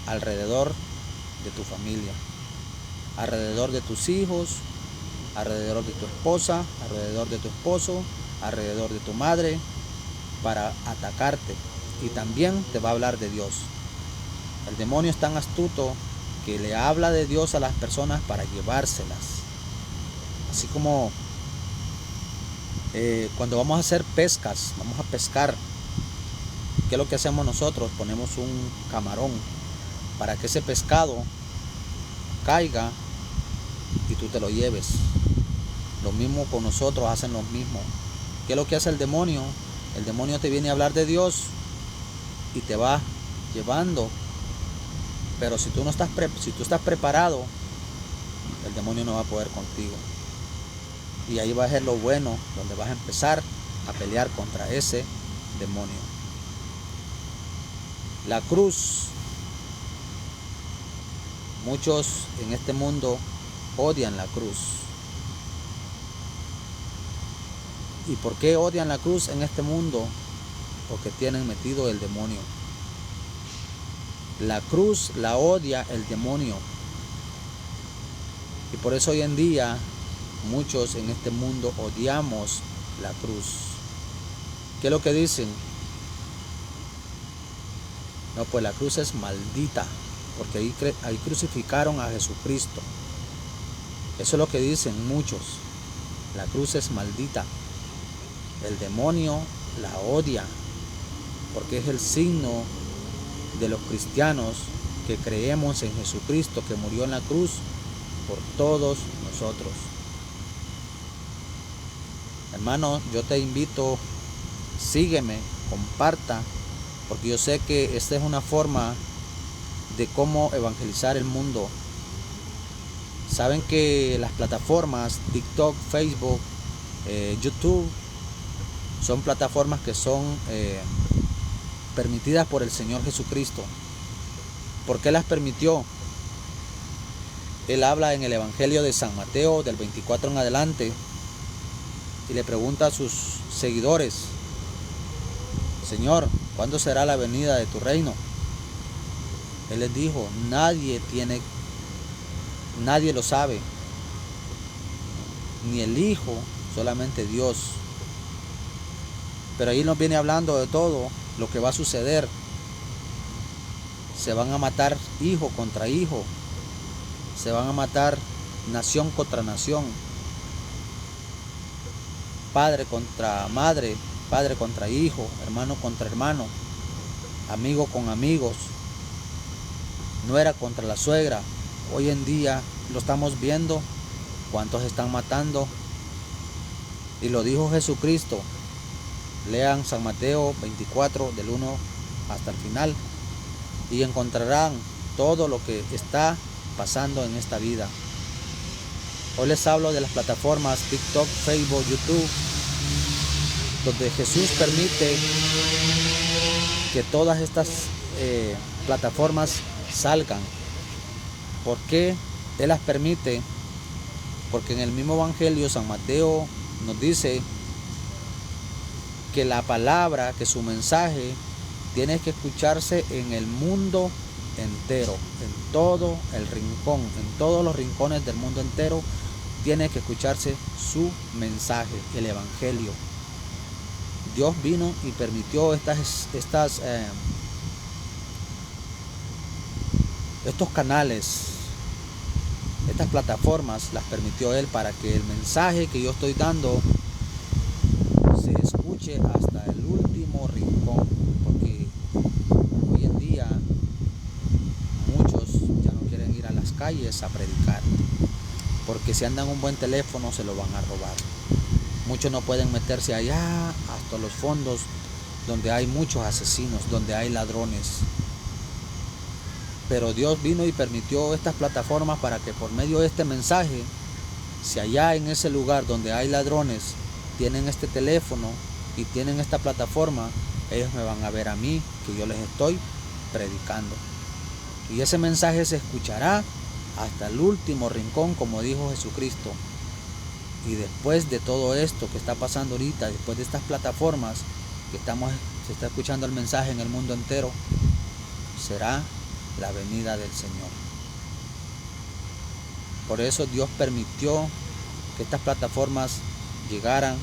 alrededor de tu familia, alrededor de tus hijos, alrededor de tu esposa, alrededor de tu esposo, alrededor de tu madre, para atacarte, y también te va a hablar de Dios. El demonio es tan astuto que le habla de Dios a las personas para llevárselas. Así como cuando vamos a hacer pescas, vamos a pescar, ¿qué es lo que hacemos nosotros? Ponemos un camarón para que ese pescado caiga y tú te lo lleves. Lo mismo con nosotros, hacen lo mismo. ¿Qué es lo que hace el demonio? El demonio te viene a hablar de Dios y te va llevando. Pero si tú estás preparado, el demonio no va a poder contigo. Y ahí va a ser lo bueno, donde vas a empezar a pelear contra ese demonio. La cruz. Muchos en este mundo odian la cruz. ¿Y por qué odian la cruz en este mundo? Porque tienen metido el demonio. La cruz la odia el demonio. Y por eso hoy en día muchos en este mundo odiamos la cruz. ¿Qué es lo que dicen? No, pues la cruz es maldita, porque ahí crucificaron a Jesucristo. Eso es lo que dicen muchos. La cruz es maldita. El demonio la odia, porque es el signo de los cristianos que creemos en Jesucristo, que murió en la cruz por todos nosotros. Hermano, yo te invito, sígueme, comparta, porque yo sé que esta es una forma de cómo evangelizar el mundo. Saben que las plataformas TikTok, Facebook, YouTube son plataformas que son permitidas por el Señor Jesucristo. ¿Por qué las permitió? Él habla en el Evangelio de San Mateo del 24 en adelante y le pregunta a sus seguidores: Señor, ¿cuándo será la venida de tu reino? Él les dijo: nadie lo sabe, ni el Hijo, solamente Dios. Pero ahí nos viene hablando de todo lo que va a suceder. Se van a matar hijo contra hijo, se van a matar nación contra nación, padre contra madre, padre contra hijo, hermano contra hermano, amigo con amigos, nuera contra la suegra. Hoy en día lo estamos viendo, cuántos están matando. Y lo dijo Jesucristo. Lean San Mateo 24 del 1 hasta el final y encontrarán todo lo que está pasando en esta vida. Hoy les hablo de las plataformas TikTok, Facebook, YouTube, donde Jesús permite que todas estas plataformas salgan. ¿Por qué Él las permite? Porque en el mismo Evangelio San Mateo nos dice que la palabra, que su mensaje tiene que escucharse en el mundo entero, en todo el rincón, en todos los rincones del mundo entero tiene que escucharse su mensaje, el Evangelio. Dios vino y permitió estos canales, estas plataformas, las permitió Él para que el mensaje que yo estoy dando se escuche hasta el último rincón, porque hoy en día muchos ya no quieren ir a las calles a predicar, porque si andan un buen teléfono se lo van a robar. Muchos no pueden meterse allá hasta los fondos donde hay muchos asesinos, donde hay ladrones. Pero Dios vino y permitió estas plataformas para que por medio de este mensaje, si allá en ese lugar donde hay ladrones tienen este teléfono y tienen esta plataforma, ellos me van a ver a mí, que yo les estoy predicando. Y ese mensaje se escuchará hasta el último rincón, como dijo Jesucristo. Y después de todo esto que está pasando ahorita, después de estas plataformas que se está escuchando el mensaje en el mundo entero, será la venida del Señor. Por eso Dios permitió que estas plataformas llegaran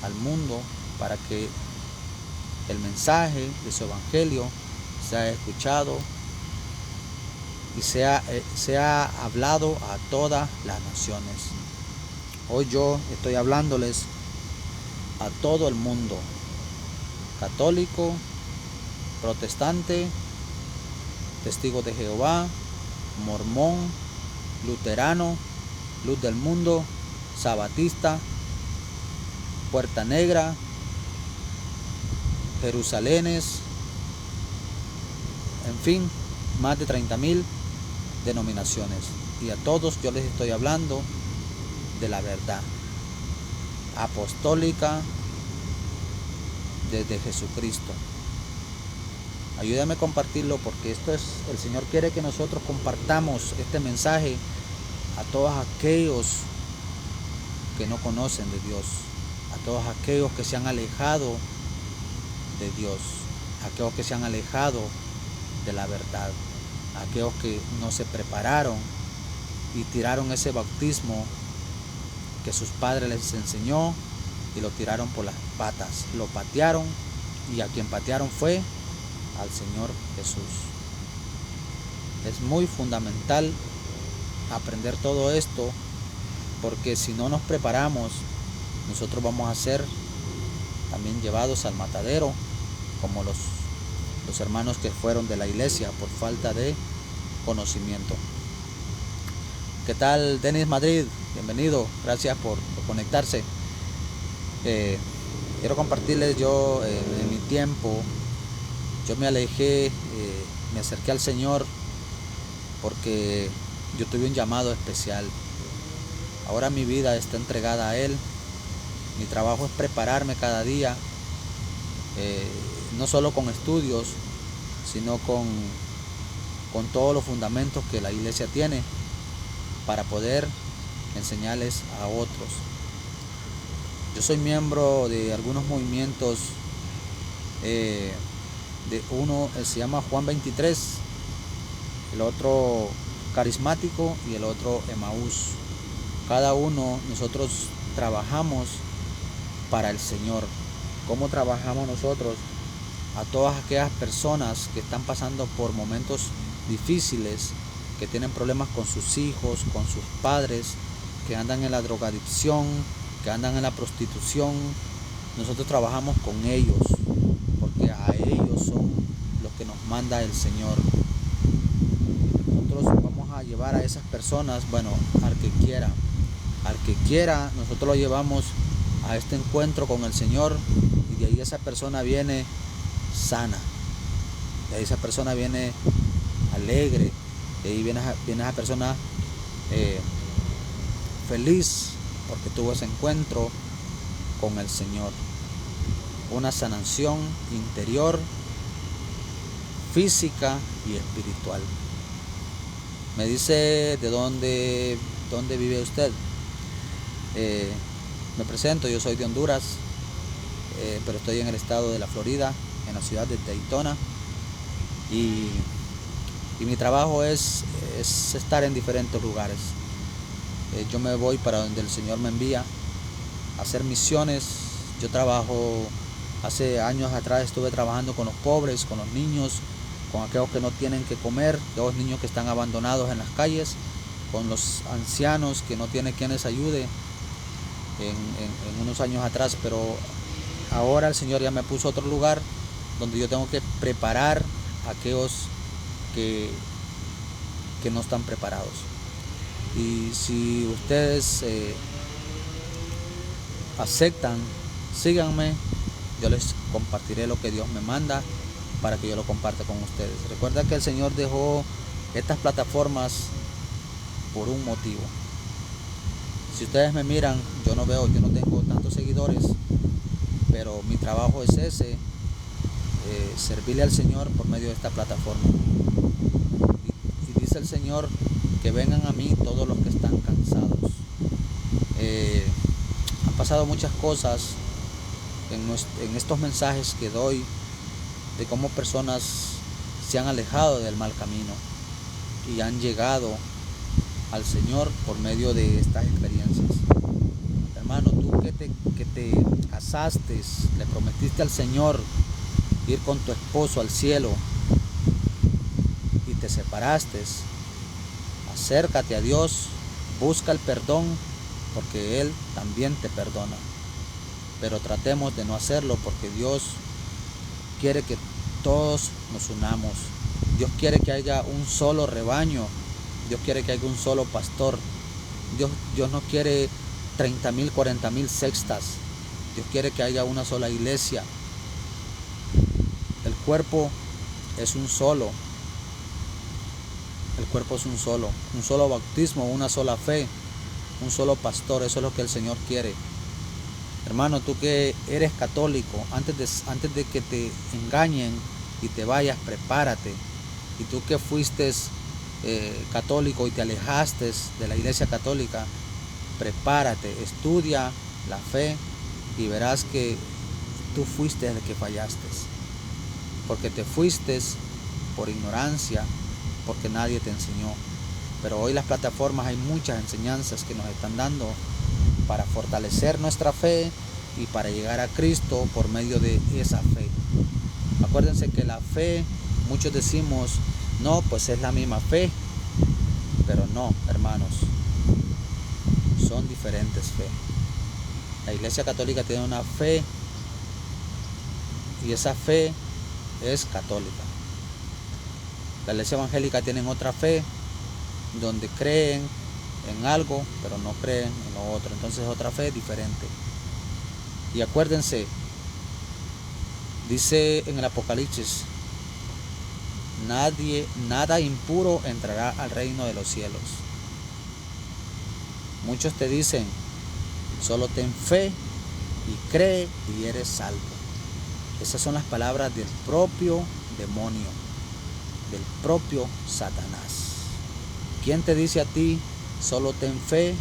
al mundo, para que el mensaje de su evangelio sea escuchado y sea hablado a todas las naciones. Hoy yo estoy hablándoles a todo el mundo, católico, protestante, testigo de Jehová, mormón, luterano, luz del mundo, sabatista, puerta negra, Jerusalenes, en fin, más de 30,000 denominaciones. Y a todos yo les estoy hablando de la verdad apostólica desde Jesucristo. Ayúdame a compartirlo, porque el Señor quiere que nosotros compartamos este mensaje a todos aquellos que no conocen de Dios, a todos aquellos que se han alejado de Dios, a aquellos que se han alejado de la verdad, a aquellos que no se prepararon y tiraron ese bautismo que sus padres les enseñó y lo tiraron por las patas, lo patearon, y a quien patearon fue al Señor Jesús. Es muy fundamental aprender todo esto, porque si no nos preparamos, nosotros vamos a ser también llevados al matadero, como los hermanos que fueron de la iglesia por falta de conocimiento. ¿Qué tal, Denis Madrid? Bienvenido, gracias por conectarse. Quiero compartirles, yo en mi tiempo, yo me alejé, me acerqué al Señor porque yo tuve un llamado especial. Ahora mi vida está entregada a Él. Mi trabajo es prepararme cada día, no solo con estudios, sino con todos los fundamentos que la iglesia tiene para poder enseñarles a otros. Yo soy miembro de algunos movimientos, de uno se llama Juan 23, el otro Carismático y el otro Emaús. Cada uno nosotros trabajamos para el Señor. ¿Cómo trabajamos nosotros? A todas aquellas personas que están pasando por momentos difíciles, que tienen problemas con sus hijos, con sus padres, que andan en la drogadicción, que andan en la prostitución. Nosotros trabajamos con ellos, porque a ellos son los que nos manda el Señor. Nosotros vamos a llevar a esas personas, bueno, al que quiera, nosotros lo llevamos a este encuentro con el Señor, y de ahí esa persona viene sana, de ahí esa persona viene alegre, de ahí viene esa persona feliz porque tuvo ese encuentro con el Señor. Una sanación interior, física y espiritual. Me dice de dónde vive usted. Me presento, yo soy de Honduras, pero estoy en el estado de la Florida, en la ciudad de Daytona, y mi trabajo es estar en diferentes lugares. Yo me voy para donde el Señor me envía a hacer misiones. Yo trabajo, hace años atrás estuve trabajando con los pobres, con los niños, con aquellos que no tienen que comer, los niños que están abandonados en las calles, con los ancianos que no tienen quien les ayude en unos años atrás. Pero ahora el Señor ya me puso otro lugar donde yo tengo que preparar a aquellos que no están preparados. Y si ustedes aceptan, síganme, yo les compartiré lo que Dios me manda para que yo lo comparta con ustedes. Recuerda que el Señor dejó estas plataformas por un motivo. Si ustedes me miran, yo no tengo tantos seguidores, pero mi trabajo es ese, servirle al Señor por medio de esta plataforma. Y dice el Señor que vengan a mí todos los que están cansados. Han pasado muchas cosas en estos mensajes que doy, de cómo personas se han alejado del mal camino y han llegado al Señor por medio de estas experiencias. Hermano, tú que te casaste, le prometiste al Señor ir con tu esposo al cielo y te separaste, acércate a Dios, busca el perdón, porque Él también te perdona. Pero tratemos de no hacerlo, porque Dios quiere que todos nos unamos. Dios quiere que haya un solo rebaño. Dios quiere que haya un solo pastor. Dios no quiere 30,000, 40,000 sextas. Dios quiere que haya una sola iglesia. cuerpo es un solo. El cuerpo es un solo bautismo, una sola fe, un solo pastor. Eso es lo que el Señor quiere. Hermano, tú que eres católico, antes de que te engañen y te vayas, prepárate. Y tú que fuiste católico y te alejaste de la iglesia católica, prepárate, estudia la fe y verás que tú fuiste el que fallaste. Porque te fuiste por ignorancia, porque nadie te enseñó. Pero hoy las plataformas hay muchas enseñanzas que nos están dando para fortalecer nuestra fe y para llegar a Cristo por medio de esa fe. Acuérdense que la fe, muchos decimos, no, pues es la misma fe, pero no, hermanos, son diferentes fe. La Iglesia Católica tiene una fe y esa fe es católica. La Iglesia Evangélica tiene otra fe donde creen en algo, pero no creen en lo otro. Entonces otra fe diferente. Y acuérdense, dice en el Apocalipsis, nada impuro entrará al reino de los cielos. Muchos te dicen, solo ten fe y cree y eres salvo. Esas son las palabras del propio demonio, del propio Satanás. ¿Quién te dice a ti, solo ten fe,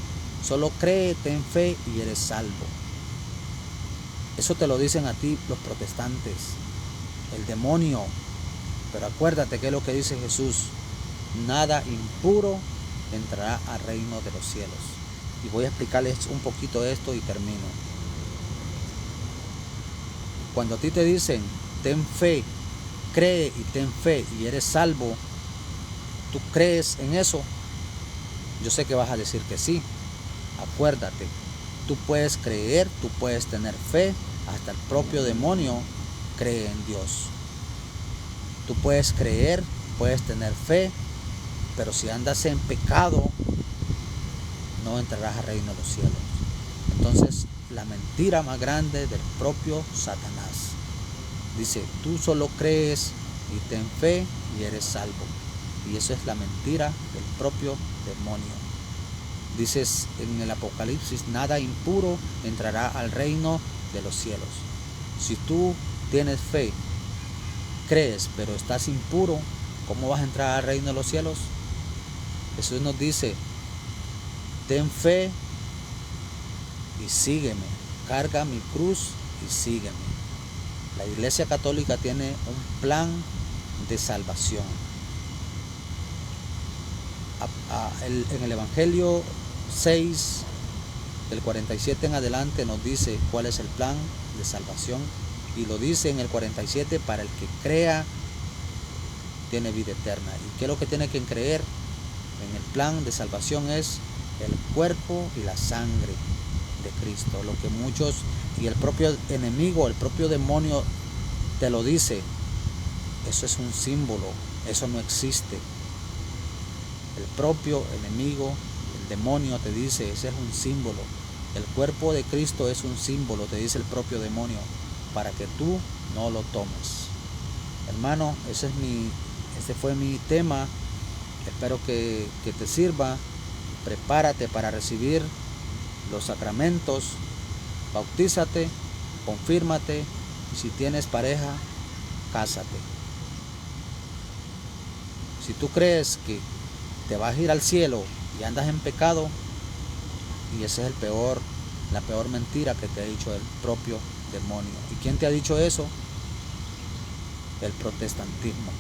solo cree, ten fe y eres salvo? Eso te lo dicen a ti los protestantes, el demonio. Pero acuérdate que es lo que dice Jesús, nada impuro entrará al reino de los cielos. Y voy a explicarles un poquito esto y termino. Cuando a ti te dicen, ten fe, cree y ten fe y eres salvo, ¿tú crees en eso? Yo sé que vas a decir que sí. Acuérdate, tú puedes creer, tú puedes tener fe, hasta el propio demonio cree en Dios. Tú puedes creer, puedes tener fe, pero si andas en pecado, no entrarás al reino de los cielos. Entonces, la mentira más grande del propio Satanás. Dice, tú solo crees y ten fe y eres salvo. Y eso es la mentira del propio demonio. Dices en el Apocalipsis, nada impuro entrará al reino de los cielos. Si tú tienes fe, crees, pero estás impuro, ¿cómo vas a entrar al reino de los cielos? Jesús nos dice, ten fe y sígueme, carga mi cruz y sígueme. La Iglesia Católica tiene un plan de salvación. En el Evangelio 6, del 47 en adelante, nos dice cuál es el plan de salvación. Y lo dice en el 47, para el que crea, tiene vida eterna. ¿Y qué es lo que tiene que creer? En el plan de salvación es el cuerpo y la sangre de Cristo. Lo que muchos, y el propio enemigo, el propio demonio te lo dice, eso es un símbolo, eso no existe. El propio enemigo, el demonio te dice, ese es un símbolo. El cuerpo de Cristo es un símbolo, te dice el propio demonio, para que tú no lo tomes. Hermano, ese fue mi tema. Espero que te sirva. Prepárate para recibir los sacramentos. Bautízate, confírmate. Si tienes pareja, cásate. Si tú crees que te vas a ir al cielo y andas en pecado, y esa es la peor mentira que te ha dicho el propio demonio. ¿Y quién te ha dicho eso? El protestantismo.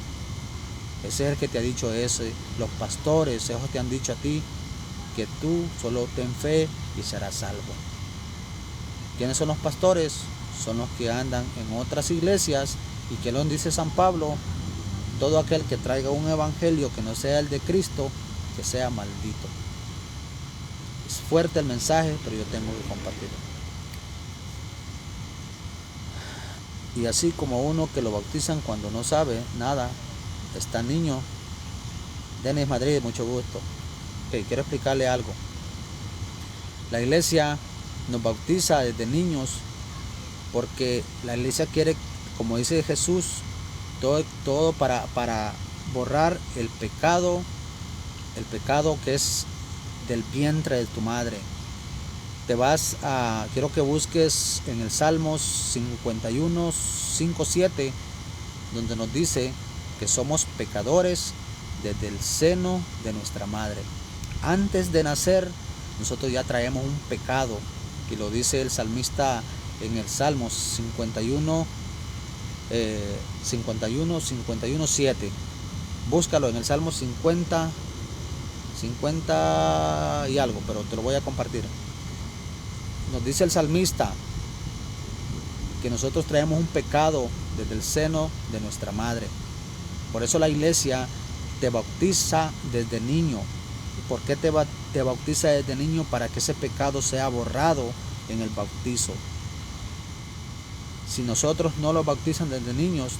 Ese es el que te ha dicho eso. Los pastores, esos te han dicho a ti que tú solo ten fe y serás salvo. ¿Quiénes son los pastores? Son los que andan en otras iglesias, y que lo dice San Pablo, todo aquel que traiga un evangelio que no sea el de Cristo, que sea maldito. Es fuerte el mensaje, pero yo tengo que compartirlo. Y así como uno que lo bautizan cuando no sabe nada, está niño. Denis Madrid, mucho gusto. Okay, quiero explicarle algo. La iglesia nos bautiza desde niños porque la iglesia quiere, como dice Jesús, todo para borrar el pecado que es del vientre de tu madre. Quiero que busques en el Salmos 51, 5, 7, donde nos dice que somos pecadores desde el seno de nuestra madre. Antes de nacer, nosotros ya traemos un pecado, y lo dice el salmista en el Salmos 51, 7. Búscalo en el Salmo 50 y algo, pero te lo voy a compartir. Nos dice el salmista que nosotros traemos un pecado desde el seno de nuestra madre. Por eso la iglesia te bautiza desde niño. ¿Por qué te bautiza desde niño? Para que ese pecado sea borrado en el bautizo. Si nosotros no lo bautizan desde niños,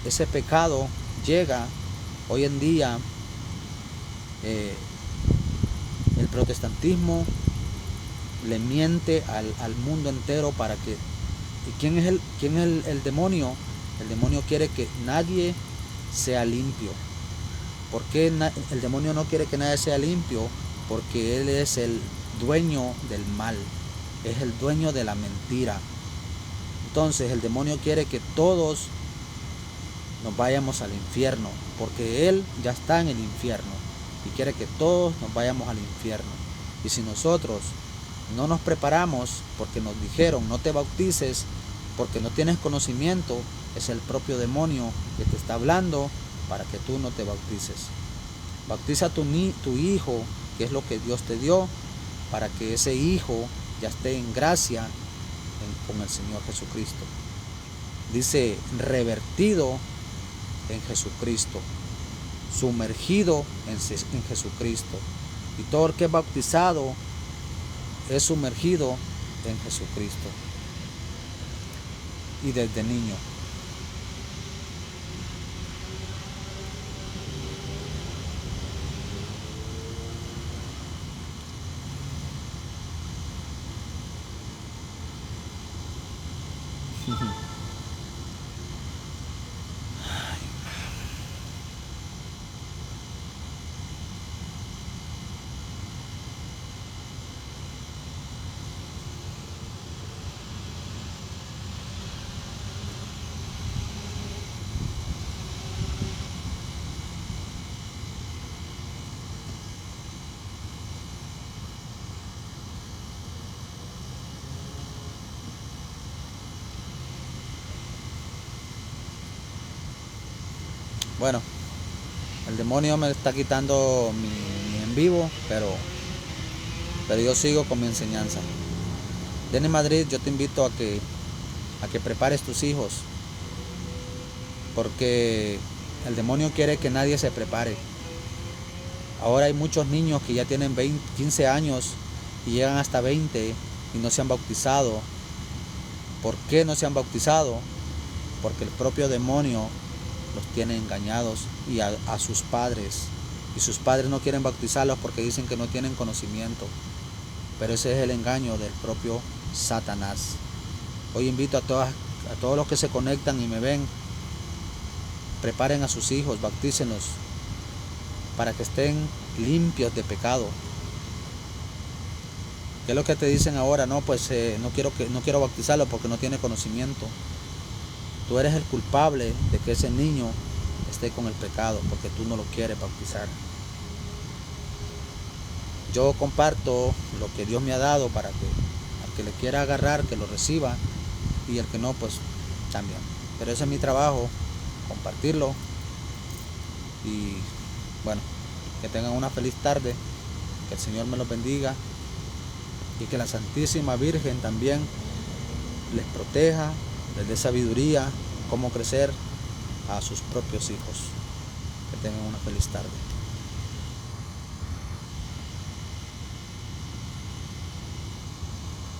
ese pecado llega. Hoy en día el protestantismo le miente al mundo entero para que... ¿Y quién es el demonio? El demonio quiere que nadie sea limpio. ¿Por qué el demonio no quiere que nadie sea limpio? Porque él es el dueño del mal, es el dueño de la mentira. Entonces el demonio quiere que todos nos vayamos al infierno, porque él ya está en el infierno y quiere que todos nos vayamos al infierno. Y si nosotros no nos preparamos, porque nos dijeron no te bautices porque no tienes conocimiento, es el propio demonio que te está hablando para que tú no te bautices. Bautiza a tu hijo, que es lo que Dios te dio, para que ese hijo ya esté en gracia con el Señor Jesucristo. Dice revertido en Jesucristo, sumergido en Jesucristo. Y todo el que es bautizado es sumergido en Jesucristo. Y desde niño. Bueno, el demonio me está quitando mi en vivo, pero yo sigo con mi enseñanza. Denny Madrid, yo te invito a que prepares tus hijos, porque el demonio quiere que nadie se prepare. Ahora hay muchos niños que ya tienen 15 años y llegan hasta 20 y no se han bautizado. ¿Por qué no se han bautizado? Porque el propio demonio los tiene engañados, y a sus padres, y sus padres no quieren bautizarlos porque dicen que no tienen conocimiento, pero ese es el engaño del propio Satanás. Hoy invito a todos los que se conectan y me ven, preparen a sus hijos, bautícenlos para que estén limpios de pecado. ¿Qué es lo que te dicen ahora? No, pues no quiero bautizarlo porque no tiene conocimiento. Tú eres el culpable de que ese niño esté con el pecado, porque tú no lo quieres bautizar. Yo comparto lo que Dios me ha dado para que al que le quiera agarrar, que lo reciba, y el que no, pues también. Pero ese es mi trabajo, compartirlo. Y bueno, que tengan una feliz tarde, que el Señor me los bendiga, y que la Santísima Virgen también les proteja, les dé sabiduría, cómo crecer a sus propios hijos. Que tengan una feliz tarde.